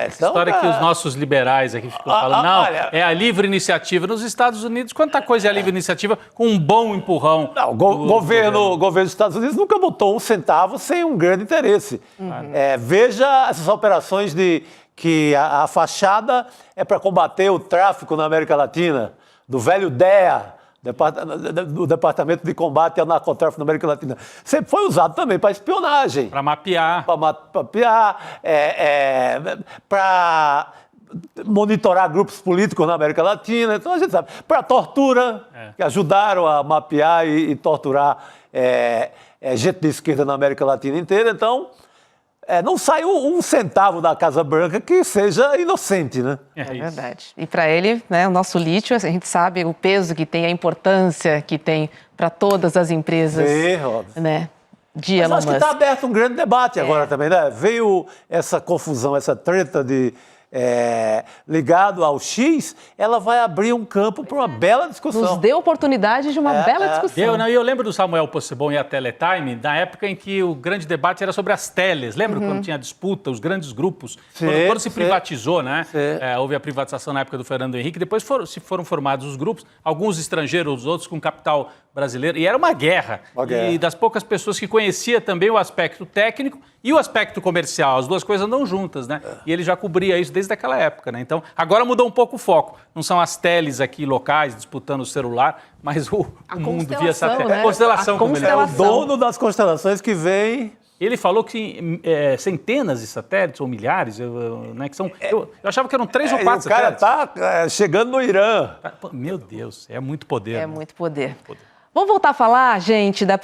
Então, história que os nossos liberais aqui ficam falando, não, olha, é a livre iniciativa. Nos Estados Unidos, quanta coisa é a livre iniciativa com um bom empurrão? Não, o governo dos Estados Unidos nunca botou um centavo sem um grande interesse. Veja essas operações que a fachada é para combater o tráfico na América Latina, do velho DEA, do Departamento de Combate ao Narcotráfico na América Latina. Sempre foi usado também para espionagem. Para mapear. Para mapear, para monitorar grupos políticos na América Latina. Então, a gente sabe. Para tortura, que ajudaram a mapear e torturar gente de esquerda na América Latina inteira. Então, não saiu um centavo da Casa Branca que seja inocente, né? É verdade. E para ele, né, o nosso lítio, a gente sabe o peso que tem, a importância que tem para todas as empresas. Né, de Elon Musk. Mas acho que está aberto um grande debate agora também, né? Veio essa confusão, essa treta ligado ao X, ela vai abrir um campo para uma bela discussão. Nos deu oportunidade de uma bela discussão. Eu lembro do Samuel Possebon e a Teletime, na época em que o grande debate era sobre as teles. Lembra quando tinha disputa, os grandes grupos? Quando se privatizou, né? Houve a privatização na época do Fernando Henrique, depois foram formados os grupos, alguns estrangeiros, os outros com capital brasileiro, e era uma guerra. E das poucas pessoas que conhecia também o aspecto técnico e o aspecto comercial, as duas coisas andam juntas, né? E ele já cobria isso desde aquela época, né? Então, agora mudou um pouco o foco. Não são as teles aqui locais disputando o celular, mas o mundo via satélite. Né? Constelação, como ele é. O dono das constelações que vem... Ele falou que centenas de satélites, ou milhares, né, que são... Eu achava que eram 3 ou 4 satélites. O cara está chegando no Irã. Meu Deus, é muito poder. É muito poder. Vamos voltar a falar, gente, da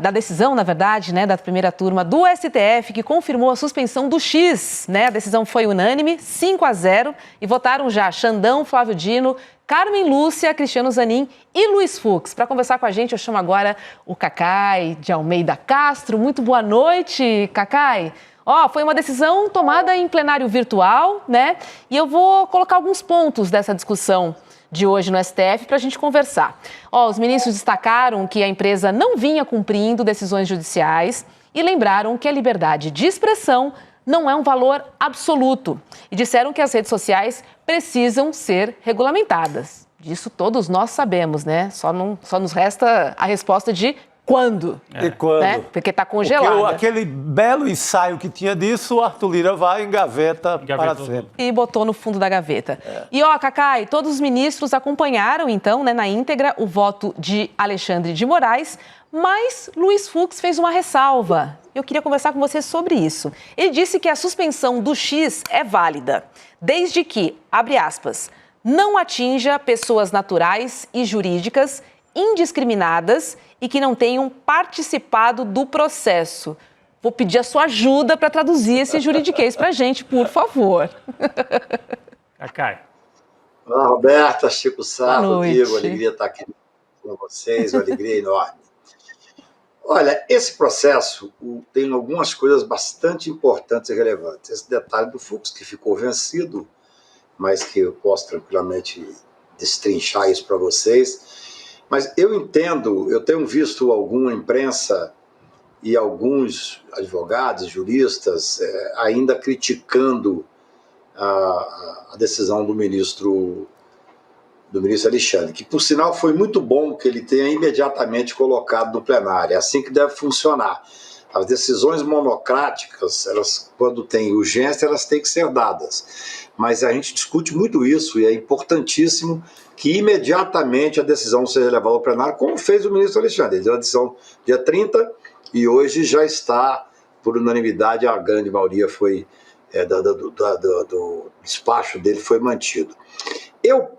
decisão, na verdade, né, da primeira turma do STF, que confirmou a suspensão do X, né? A decisão foi unânime, 5-0, e votaram já Xandão, Flávio Dino, Carmen Lúcia, Cristiano Zanin e Luiz Fux. Para conversar com a gente, eu chamo agora o Cacai de Almeida Castro. Muito boa noite, Cacai. Foi uma decisão tomada em plenário virtual, né? E eu vou colocar alguns pontos dessa discussão de hoje no STF para a gente conversar. Os ministros destacaram que a empresa não vinha cumprindo decisões judiciais e lembraram que a liberdade de expressão não é um valor absoluto. E disseram que as redes sociais precisam ser regulamentadas. Disso todos nós sabemos, né? Só nos resta a resposta de quando. E quando? Né? Porque está congelado. Aquele belo ensaio que tinha disso, o Arthur Lira vai engaveta para sempre. E botou no fundo da gaveta. E, Cacai, todos os ministros acompanharam, então, né, na íntegra, o voto de Alexandre de Moraes, mas Luiz Fux fez uma ressalva. Eu queria conversar com você sobre isso. Ele disse que a suspensão do X é válida, desde que, abre aspas, não atinja pessoas naturais e jurídicas indiscriminadas e que não tenham participado do processo. Vou pedir a sua ajuda para traduzir esse juridiquês para a gente, por favor. Cacai. Olá, Roberta, Chico Sá, Rodrigo, alegria estar aqui com vocês, uma alegria enorme. Olha, esse processo tem algumas coisas bastante importantes e relevantes. Esse detalhe do Fux, que ficou vencido, mas que eu posso tranquilamente destrinchar isso para vocês. Mas eu entendo, eu tenho visto alguma imprensa e alguns advogados, juristas, ainda criticando a decisão do ministro Alexandre, que por sinal foi muito bom que ele tenha imediatamente colocado no plenário. É assim que deve funcionar. As decisões monocráticas, elas, quando tem urgência, elas têm que ser dadas. Mas a gente discute muito isso e é importantíssimo que imediatamente a decisão seja levada ao plenário, como fez o ministro Alexandre. Ele deu a decisão dia 30 e hoje já está, por unanimidade, a grande maioria foi do despacho dele foi mantido. Eu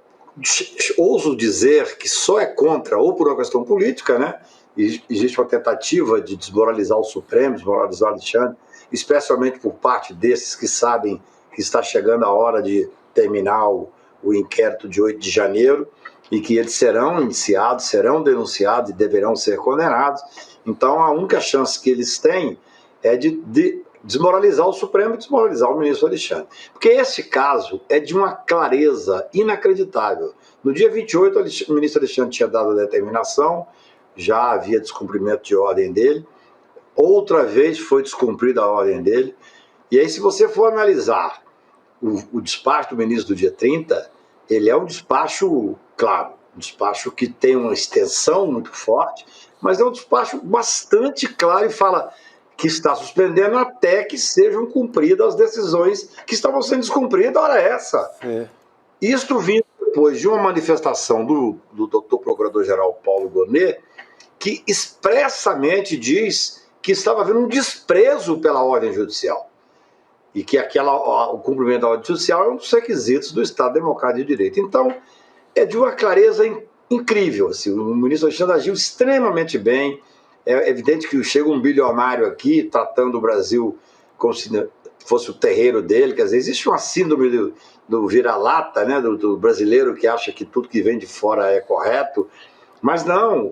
ouso dizer que só é contra, ou por uma questão política, né? Existe uma tentativa de desmoralizar o Supremo, desmoralizar o Alexandre, especialmente por parte desses que sabem que está chegando a hora de terminar o inquérito de 8 de janeiro e que eles serão iniciados, serão denunciados e deverão ser condenados. Então, a única chance que eles têm é de desmoralizar o Supremo e desmoralizar o ministro Alexandre. Porque esse caso é de uma clareza inacreditável. No dia 28, o ministro Alexandre tinha dado a determinação, já havia descumprimento de ordem dele, outra vez foi descumprida a ordem dele, e aí se você for analisar o despacho do ministro do dia 30, ele é um despacho, claro, um despacho que tem uma extensão muito forte, mas é um despacho bastante claro e fala que está suspendendo até que sejam cumpridas as decisões que estavam sendo descumpridas, ora essa. Isto vindo depois de uma manifestação do doutor Procurador-Geral Paulo Gonet, que expressamente diz que estava havendo um desprezo pela ordem judicial e que o cumprimento da ordem judicial é um dos requisitos do Estado Democrático de Direito. Então, é de uma clareza incrível. Assim, o ministro Alexandre agiu extremamente bem. É evidente que chega um bilionário aqui tratando o Brasil como se fosse o terreiro dele. Quer dizer, existe uma síndrome do vira-lata, né, do brasileiro que acha que tudo que vem de fora é correto. Mas não,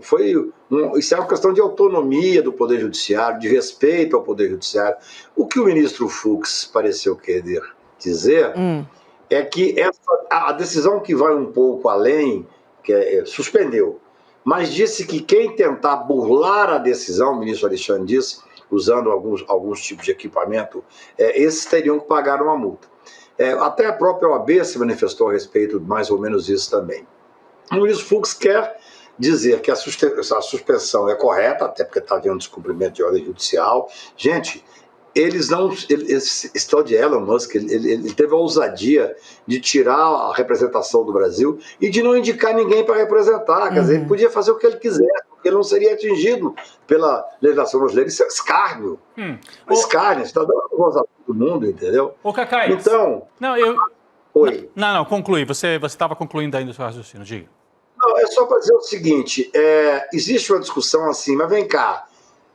isso é uma questão de autonomia do Poder Judiciário, de respeito ao Poder Judiciário. O que o ministro Fux pareceu querer dizer é que a decisão que vai um pouco além, suspendeu, mas disse que quem tentar burlar a decisão, o ministro Alexandre disse, usando alguns tipos de equipamento, esses teriam que pagar uma multa. Até a própria OAB se manifestou a respeito de mais ou menos isso também. O ministro Fux quer dizer que a suspensão é correta, até porque está havendo descumprimento de ordem judicial. Gente, esse tal de Elon Musk, ele teve a ousadia de tirar a representação do Brasil e de não indicar ninguém para representar. Quer dizer, ele podia fazer o que ele quisesse, porque ele não seria atingido pela legislação brasileira. Isso é escárnio. Escárnio, está dando voz a todo mundo, entendeu? Ô, Cacai. Então... Oi. Não, conclui. Você estava concluindo ainda o seu raciocínio, diga. Não, é só para dizer o seguinte, existe uma discussão assim, mas vem cá,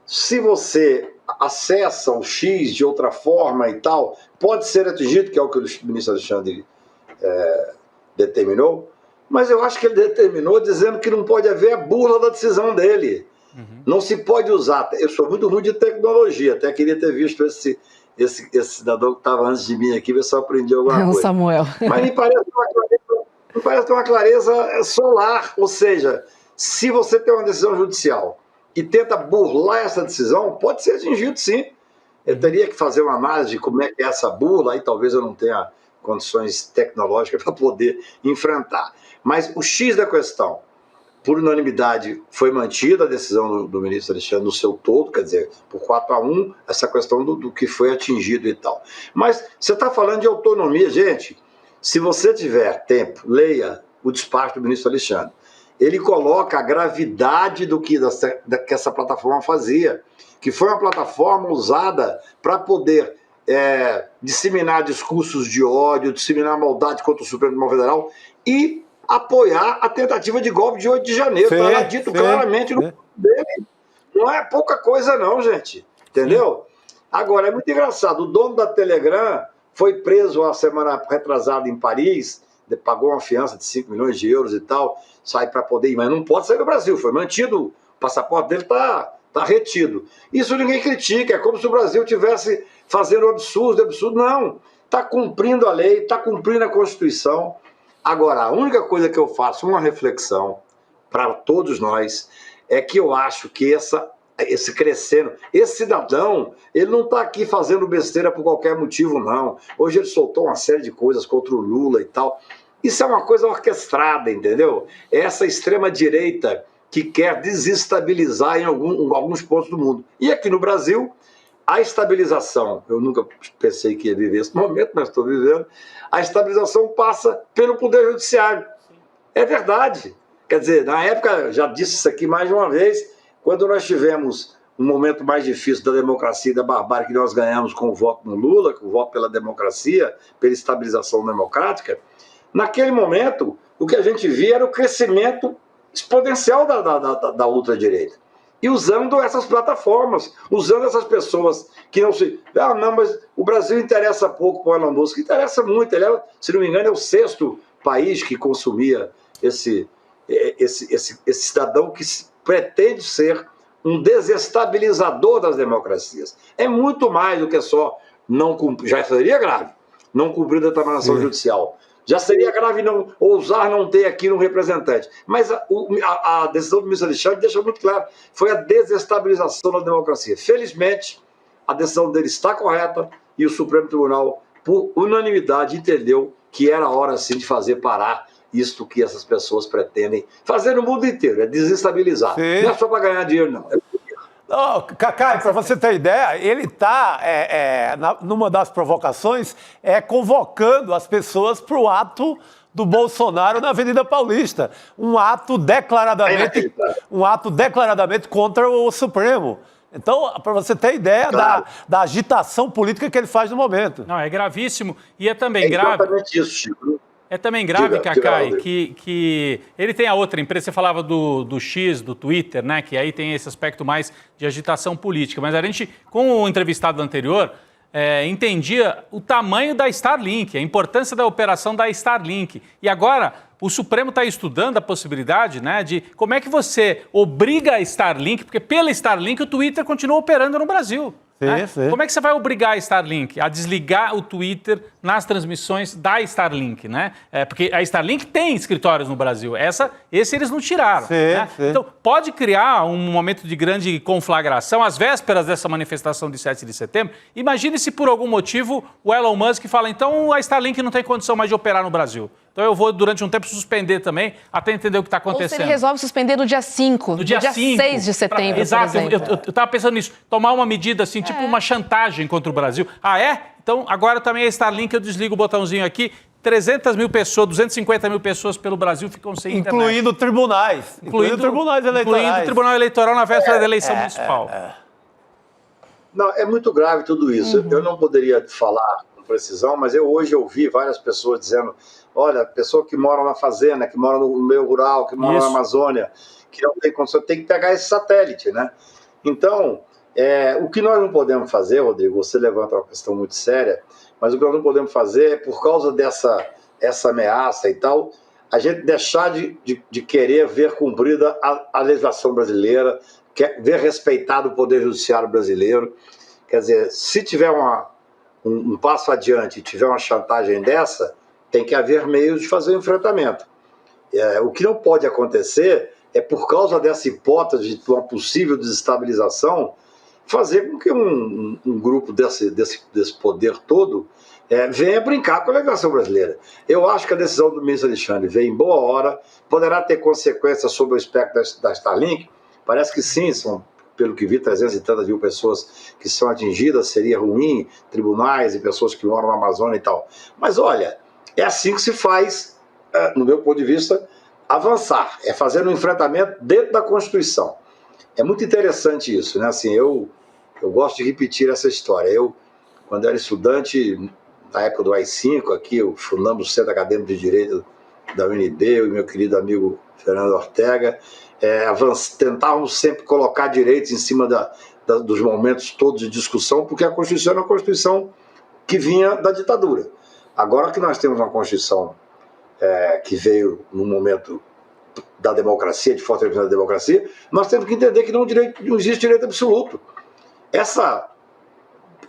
se você acessa o X de outra forma e tal, pode ser atingido, que é o que o ministro Alexandre determinou, mas eu acho que ele determinou dizendo que não pode haver a burla da decisão dele. Não se pode usar, eu sou muito ruim de tecnologia, até queria ter visto esse cidadão que estava antes de mim aqui, ver se eu aprendi alguma coisa. O Samuel. Mas me parece uma clareza solar, ou seja, se você tem uma decisão judicial e tenta burlar essa decisão, pode ser atingido sim. Eu teria que fazer uma análise de como é que é essa burla, aí talvez eu não tenha condições tecnológicas para poder enfrentar. Mas o X da questão, por unanimidade, foi mantida a decisão do ministro Alexandre no seu todo, quer dizer, por 4-1, essa questão do que foi atingido e tal. Mas você está falando de autonomia, gente. Se você tiver tempo, leia o despacho do ministro Alexandre. Ele coloca a gravidade do que essa plataforma fazia, que foi uma plataforma usada para poder disseminar discursos de ódio, disseminar maldade contra o Supremo Tribunal Federal e apoiar a tentativa de golpe de 8 de janeiro. Está dito claramente no dele. Não é pouca coisa não, gente. Entendeu? Agora, é muito engraçado. O dono da Telegram foi preso a semana retrasada em Paris, pagou uma fiança de 5 milhões de euros e tal, sai para poder ir, mas não pode sair do Brasil, foi mantido, o passaporte dele está retido. Isso ninguém critica, é como se o Brasil estivesse fazendo absurdo, não, está cumprindo a lei, está cumprindo a Constituição. Agora, a única coisa que eu faço, uma reflexão, para todos nós é que eu acho que esse crescendo, esse cidadão, ele não está aqui fazendo besteira por qualquer motivo, não. Hoje ele soltou uma série de coisas contra o Lula e tal. Isso é uma coisa orquestrada, entendeu? É essa extrema-direita que quer desestabilizar em alguns pontos do mundo. E aqui no Brasil, a estabilização, eu nunca pensei que ia viver esse momento, mas estou vivendo, a estabilização passa pelo Poder Judiciário. É verdade. Quer dizer, na época, já disse isso aqui mais de uma vez, quando nós tivemos um momento mais difícil da democracia e da barbárie que nós ganhamos com o voto no Lula, com o voto pela democracia, pela estabilização democrática, naquele momento, o que a gente via era o crescimento exponencial da ultradireita. E usando essas plataformas, usando essas pessoas que não se... Ah, não, mas o Brasil interessa pouco para o Elon Musk. Interessa muito. Ele é, se não me engano, é o 6º país que consumia esse cidadão que pretende ser um desestabilizador das democracias. É muito mais do que só não cumprir. Já seria grave não cumprir a determinação judicial. Já seria grave não ousar não ter aqui um representante. Mas a decisão do ministro Alexandre deixa muito claro, foi a desestabilização da democracia. Felizmente, a decisão dele está correta e o Supremo Tribunal, por unanimidade, entendeu que era hora, sim, de fazer parar isto que essas pessoas pretendem fazer no mundo inteiro, é desestabilizar. Sim. Não é só para ganhar dinheiro, não. Cacá, para você ter ideia, ele está, numa das provocações, convocando as pessoas para o ato do Bolsonaro na Avenida Paulista. Um ato declaradamente contra o Supremo. Então, para você ter ideia da agitação política que ele faz no momento. Não, é gravíssimo. E é também grave. Exatamente isso, Chico. É também grave, Cacai, que ele tem a outra empresa, você falava do X, do Twitter, né? Que aí tem esse aspecto mais de agitação política. Mas a gente, com o entrevistado anterior, entendia o tamanho da Starlink, a importância da operação da Starlink. E agora o Supremo está estudando a possibilidade, né, de como é que você obriga a Starlink, porque pela Starlink o Twitter continua operando no Brasil. Né? Como é que você vai obrigar a Starlink a desligar o Twitter nas transmissões da Starlink, né? Porque a Starlink tem escritórios no Brasil. Esse eles não tiraram. Né? Então, pode criar um momento de grande conflagração às vésperas dessa manifestação de 7 de setembro. Imagine se por algum motivo o Elon Musk fala, então a Starlink não tem condição mais de operar no Brasil. Então eu vou, durante um tempo, suspender também, até entender o que está acontecendo. Ou se ele resolve suspender no dia 5, no dia 6 de setembro, exato, eu estava pensando nisso. Tomar uma medida assim, tipo uma chantagem contra o Brasil. Ah, é? Então agora também a Starlink, eu desligo o botãozinho aqui, 300 mil pessoas, 250 mil pessoas pelo Brasil ficam sem internet. Incluindo tribunais. Incluindo tribunais eleitorais. Incluindo o tribunal eleitoral na véspera da eleição municipal. Não, é muito grave tudo isso. Eu não poderia falar com precisão, mas hoje eu ouvi várias pessoas dizendo, olha, pessoa que mora na fazenda, que mora no meio rural, que mora na Amazônia, que não tem condição, tem que pegar esse satélite, né? Então, o que nós não podemos fazer, Rodrigo, você levanta uma questão muito séria, mas o que nós não podemos fazer é, por causa dessa ameaça e tal, a gente deixar de querer ver cumprida a legislação brasileira, ver respeitado o Poder Judiciário brasileiro. Quer dizer, se tiver um passo adiante e tiver uma chantagem dessa, tem que haver meios de fazer o enfrentamento. O que não pode acontecer é, por causa dessa hipótese de uma possível desestabilização, fazer com que um grupo desse poder todo venha brincar com a legislação brasileira. Eu acho que a decisão do ministro Alexandre veio em boa hora, poderá ter consequências sobre o espectro da Starlink. Parece que sim, são, pelo que vi, 300 e tantas mil pessoas que são atingidas, seria ruim, tribunais e pessoas que moram na Amazônia e tal. Mas olha, é assim que se faz, no meu ponto de vista, avançar. É fazer um enfrentamento dentro da Constituição. É muito interessante isso, né? Assim, eu gosto de repetir essa história. Quando era estudante, na época do AI-5, aqui, eu fundamos o Centro Acadêmico de Direito da UNB, eu e meu querido amigo Fernando Ortega, tentávamos sempre colocar direitos em cima dos momentos todos de discussão, porque a Constituição era uma Constituição que vinha da ditadura. Agora que nós temos uma Constituição que veio num momento da democracia, de fortalecimento da democracia, nós temos que entender que não existe direito absoluto. Essa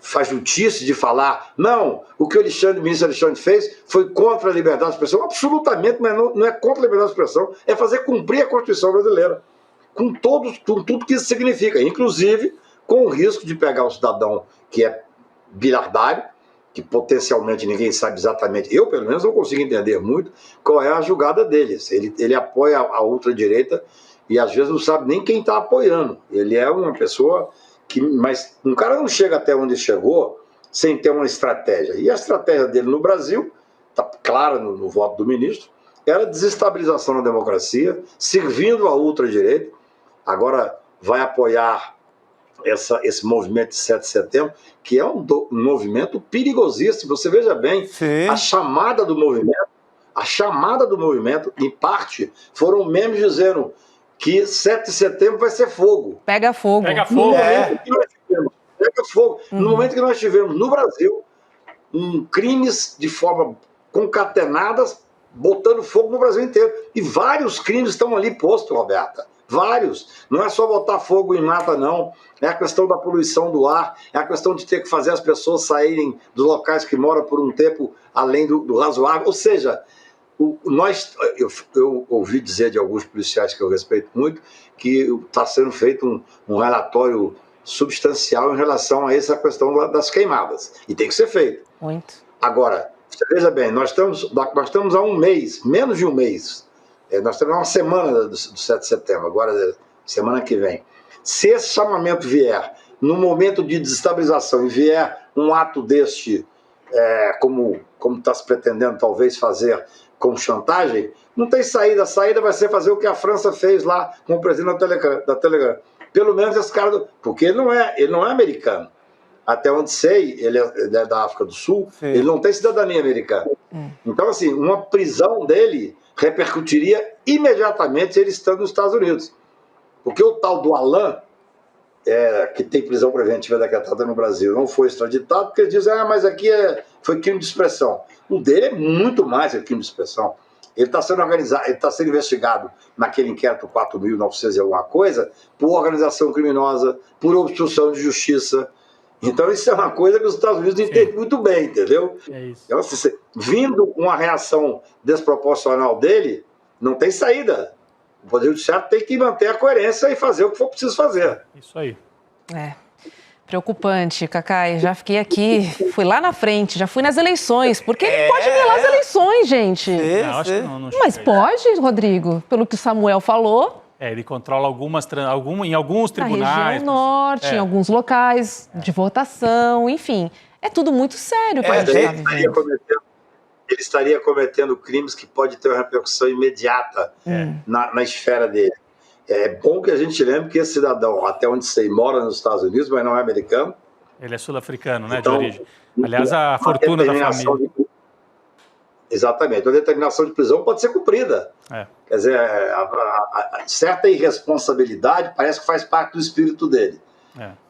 fajutice de falar, não, o que o ministro Alexandre fez foi contra a liberdade de expressão. Absolutamente, mas não é contra a liberdade de expressão, é fazer cumprir a Constituição brasileira, com tudo que isso significa, inclusive com o risco de pegar um cidadão que é bilhardário, que potencialmente ninguém sabe exatamente, eu pelo menos não consigo entender muito qual é a jogada dele. Ele apoia a ultradireita e às vezes não sabe nem quem está apoiando. Ele é uma pessoa mas um cara não chega até onde chegou sem ter uma estratégia. E a estratégia dele no Brasil, está clara no voto do ministro, era desestabilização da democracia, servindo a ultradireita. Agora vai apoiar esse movimento de 7 de setembro, que é um movimento perigosíssimo. Você veja bem, a chamada do movimento, em parte, foram memes dizendo que 7 de setembro vai ser fogo. Pega fogo. Pega fogo. Pega fogo. No momento que nós tivemos no Brasil crimes de forma concatenadas, botando fogo no Brasil inteiro. E vários crimes estão ali postos, Roberta. Vários. Não é só botar fogo em mata, não. É a questão da poluição do ar, é a questão de ter que fazer as pessoas saírem dos locais que moram por um tempo além do razoável. Ou seja, eu ouvi dizer de alguns policiais que eu respeito muito que está sendo feito um relatório substancial em relação a essa questão das queimadas. E tem que ser feito. Muito. Agora, você veja bem, nós estamos há um mês, menos de um mês. Nós temos uma semana do 7 de setembro, agora semana que vem. Se esse chamamento vier no momento de desestabilização e vier um ato deste, como está se pretendendo talvez fazer com chantagem, não tem saída. A saída vai ser fazer o que a França fez lá com o presidente da Telegram. Pelo menos esse cara, porque ele não é americano. Até onde sei, ele é da África do Sul, ele não tem cidadania americana. Então, assim, uma prisão dele repercutiria imediatamente ele estando nos Estados Unidos. Porque o tal do Alain, que tem prisão preventiva decretada no Brasil, não foi extraditado, porque eles dizem, mas aqui foi crime de expressão. O dele é muito mais que crime de expressão. Ele está sendo organizado, ele está sendo investigado naquele inquérito 4.900 e alguma coisa, por organização criminosa, por obstrução de justiça. Então isso é uma coisa que os Estados Unidos entendem muito bem, entendeu? É isso. Então, vindo uma reação desproporcional dele, não tem saída. O Poder Judiciário tem que manter a coerência e fazer o que for preciso fazer. Isso aí. Preocupante, Cacai. Já fiquei aqui, fui lá na frente, já fui nas eleições. Porque ele pode velar as eleições, gente. Acho que não Mas pode, Rodrigo, pelo que o Samuel falou. Ele controla em alguns tribunais. Na região norte, em alguns locais de votação, enfim. É tudo muito sério que a gente está vivendo. Ele estaria cometendo crimes que pode ter uma repercussão imediata na esfera dele. É bom que a gente lembre que esse cidadão, até onde sei, mora nos Estados Unidos, mas não é americano. Ele é sul-africano, né, então, de origem. Aliás, a fortuna da família. Exatamente. A determinação de prisão pode ser cumprida. Quer dizer, a certa irresponsabilidade parece que faz parte do espírito dele.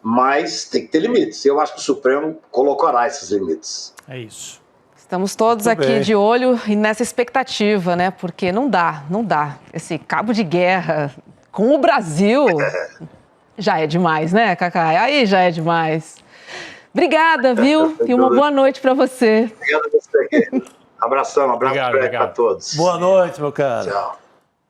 Mas tem que ter limites. Eu acho que o Supremo colocará esses limites. É isso. Estamos todos aqui de olho e nessa expectativa, né? Porque não dá. Esse cabo de guerra com o Brasil já é demais, né, Cacai? Aí já é demais. Obrigada, viu? E uma boa noite para você. Obrigado a você. Abração, para todos. Boa noite, meu cara. Tchau.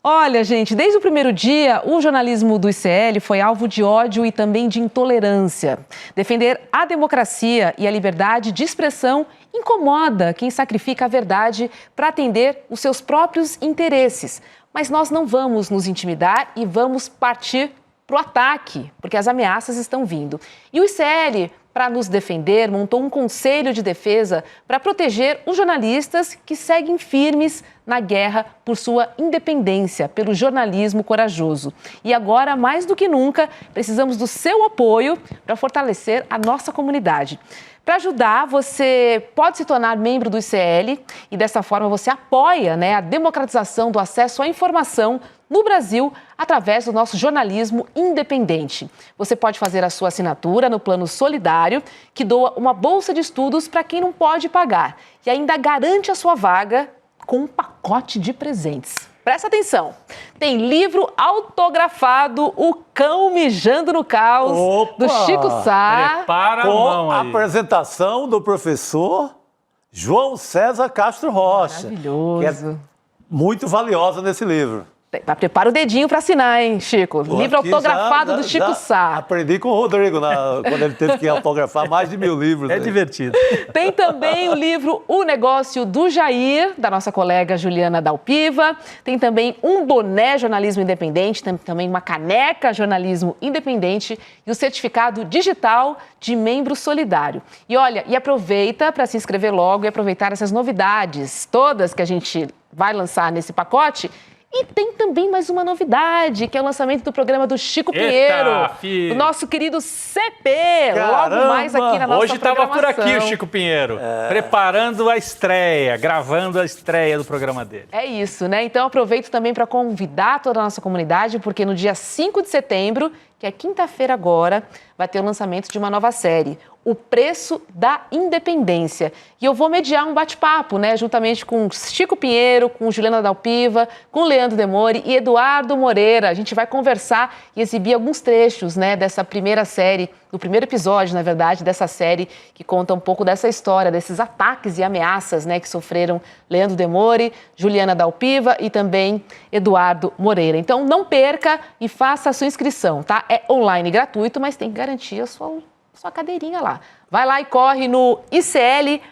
Olha, gente, desde o primeiro dia, o jornalismo do ICL foi alvo de ódio e também de intolerância. Defender a democracia e a liberdade de expressão incomoda quem sacrifica a verdade para atender os seus próprios interesses. Mas nós não vamos nos intimidar e vamos partir para o ataque, porque as ameaças estão vindo. E o ICL, para nos defender, montou um conselho de defesa para proteger os jornalistas que seguem firmes na guerra por sua independência, pelo jornalismo corajoso. E agora, mais do que nunca, precisamos do seu apoio para fortalecer a nossa comunidade. Para ajudar, você pode se tornar membro do ICL e dessa forma você apoia, a democratização do acesso à informação no Brasil através do nosso jornalismo independente. Você pode fazer a sua assinatura no Plano Solidário, que doa uma bolsa de estudos para quem não pode pagar e ainda garante a sua vaga com um pacote de presentes. presta atenção. Tem livro autografado, O Cão Mijando no Caos, do Chico Sá. Prepara com a apresentação do professor João César Castro Rocha. Maravilhoso. Que é muito valiosa nesse livro. Prepara o dedinho para assinar, hein, Chico? Livro autografado do Chico Sá. Aprendi com o Rodrigo quando ele teve que autografar mais de 1000 livros. É divertido. Tem também o livro O Negócio do Jair, da nossa colega Juliana Dalpiva. Tem também um boné jornalismo independente, tem também uma caneca jornalismo independente e o certificado digital de membro solidário. E olha, aproveita para se inscrever logo e aproveitar essas novidades todas que a gente vai lançar nesse pacote. E tem também mais uma novidade, que é o lançamento do programa do Chico Pinheiro, do nosso querido CP, logo mais aqui na nossa Hoje estava por aqui o Chico Pinheiro, preparando a estreia, gravando a estreia do programa dele. É isso, né? Então aproveito também para convidar toda a nossa comunidade, porque no dia 5 de setembro, que é quinta-feira agora, vai ter o lançamento de uma nova série, O Preço da Independência. E eu vou mediar um bate-papo, né, juntamente com Chico Pinheiro, com Juliana Dalpiva, com Leandro Demore e Eduardo Moreira. A gente vai conversar e exibir alguns trechos, né, dessa primeira série, do primeiro episódio, na verdade, dessa série que conta um pouco dessa história, desses ataques e ameaças, né, que sofreram Leandro Demore, Juliana Dalpiva e também Eduardo Moreira. Então não perca e faça a sua inscrição, tá? É online gratuito, mas tem que garantir a sua cadeirinha lá. Vai lá e corre no icl.com.br,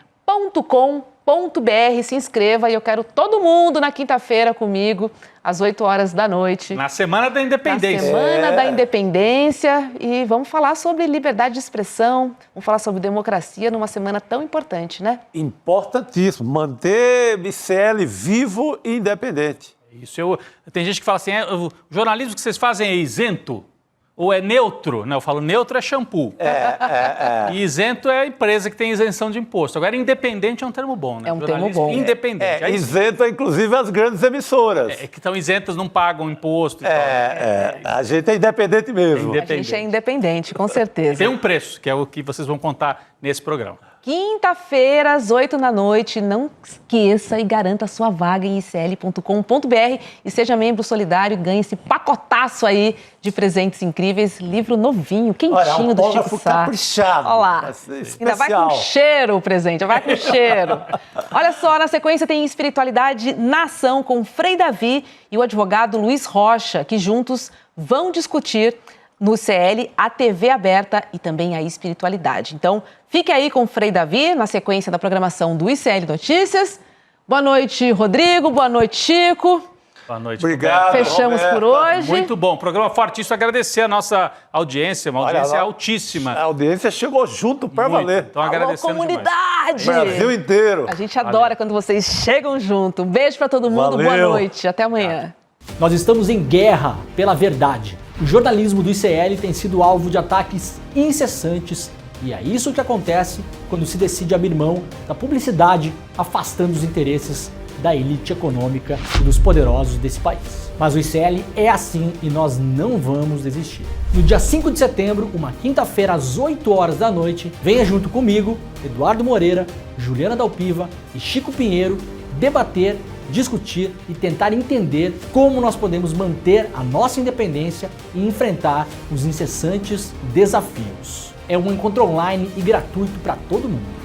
se inscreva e eu quero todo mundo na quinta-feira comigo, às 8 horas da noite. Na Semana da Independência. Na Semana da Independência e vamos falar sobre liberdade de expressão, vamos falar sobre democracia numa semana tão importante, né? Importantíssimo, manter ICL vivo e independente. Isso, tem gente que fala assim, o jornalismo que vocês fazem é isento? Ou é neutro? Não, eu falo neutro é shampoo. E isento é a empresa que tem isenção de imposto. Agora, independente é um termo bom, né? É um termo bom. Independente. Isento é, inclusive, as grandes emissoras. Que estão isentas, não pagam imposto e tal. A gente é independente mesmo. A gente é independente, com certeza. Tem um preço, que é o que vocês vão contar nesse programa. Quinta-feira, às 8 da noite, não esqueça e garanta a sua vaga em icl.com.br e seja membro solidário e ganhe esse pacotaço aí de presentes incríveis, livro novinho, quentinho do Chico Sá. Caprichado. Olha lá, ainda vai com cheiro o presente, vai com cheiro. Olha só, na sequência tem Espiritualidade na Ação com Frei Davi e o advogado Luiz Rocha, que juntos vão discutir no CL, a TV aberta e também a espiritualidade. Então, fique aí com o Frei Davi, na sequência da programação do ICL Notícias. Boa noite, Rodrigo. Boa noite, Chico. Boa noite. Obrigado, fechamos Roberta. por hoje. Muito bom. Programa fortíssimo. Agradecer a nossa audiência, uma audiência altíssima. A audiência chegou junto para valer. Então, agradecendo comunidade! Brasil inteiro. A gente adora quando vocês chegam junto. Um beijo para todo mundo. Valeu. Boa noite. Até amanhã. Nós estamos em guerra pela verdade. O jornalismo do ICL tem sido alvo de ataques incessantes e é isso que acontece quando se decide abrir mão da publicidade, afastando os interesses da elite econômica e dos poderosos desse país. Mas o ICL é assim e nós não vamos desistir. No dia 5 de setembro, uma quinta-feira às 8 horas da noite, venha junto comigo, Eduardo Moreira, Juliana Dalpiva e Chico Pinheiro debater, discutir e tentar entender como nós podemos manter a nossa independência e enfrentar os incessantes desafios. É um encontro online e gratuito para todo mundo.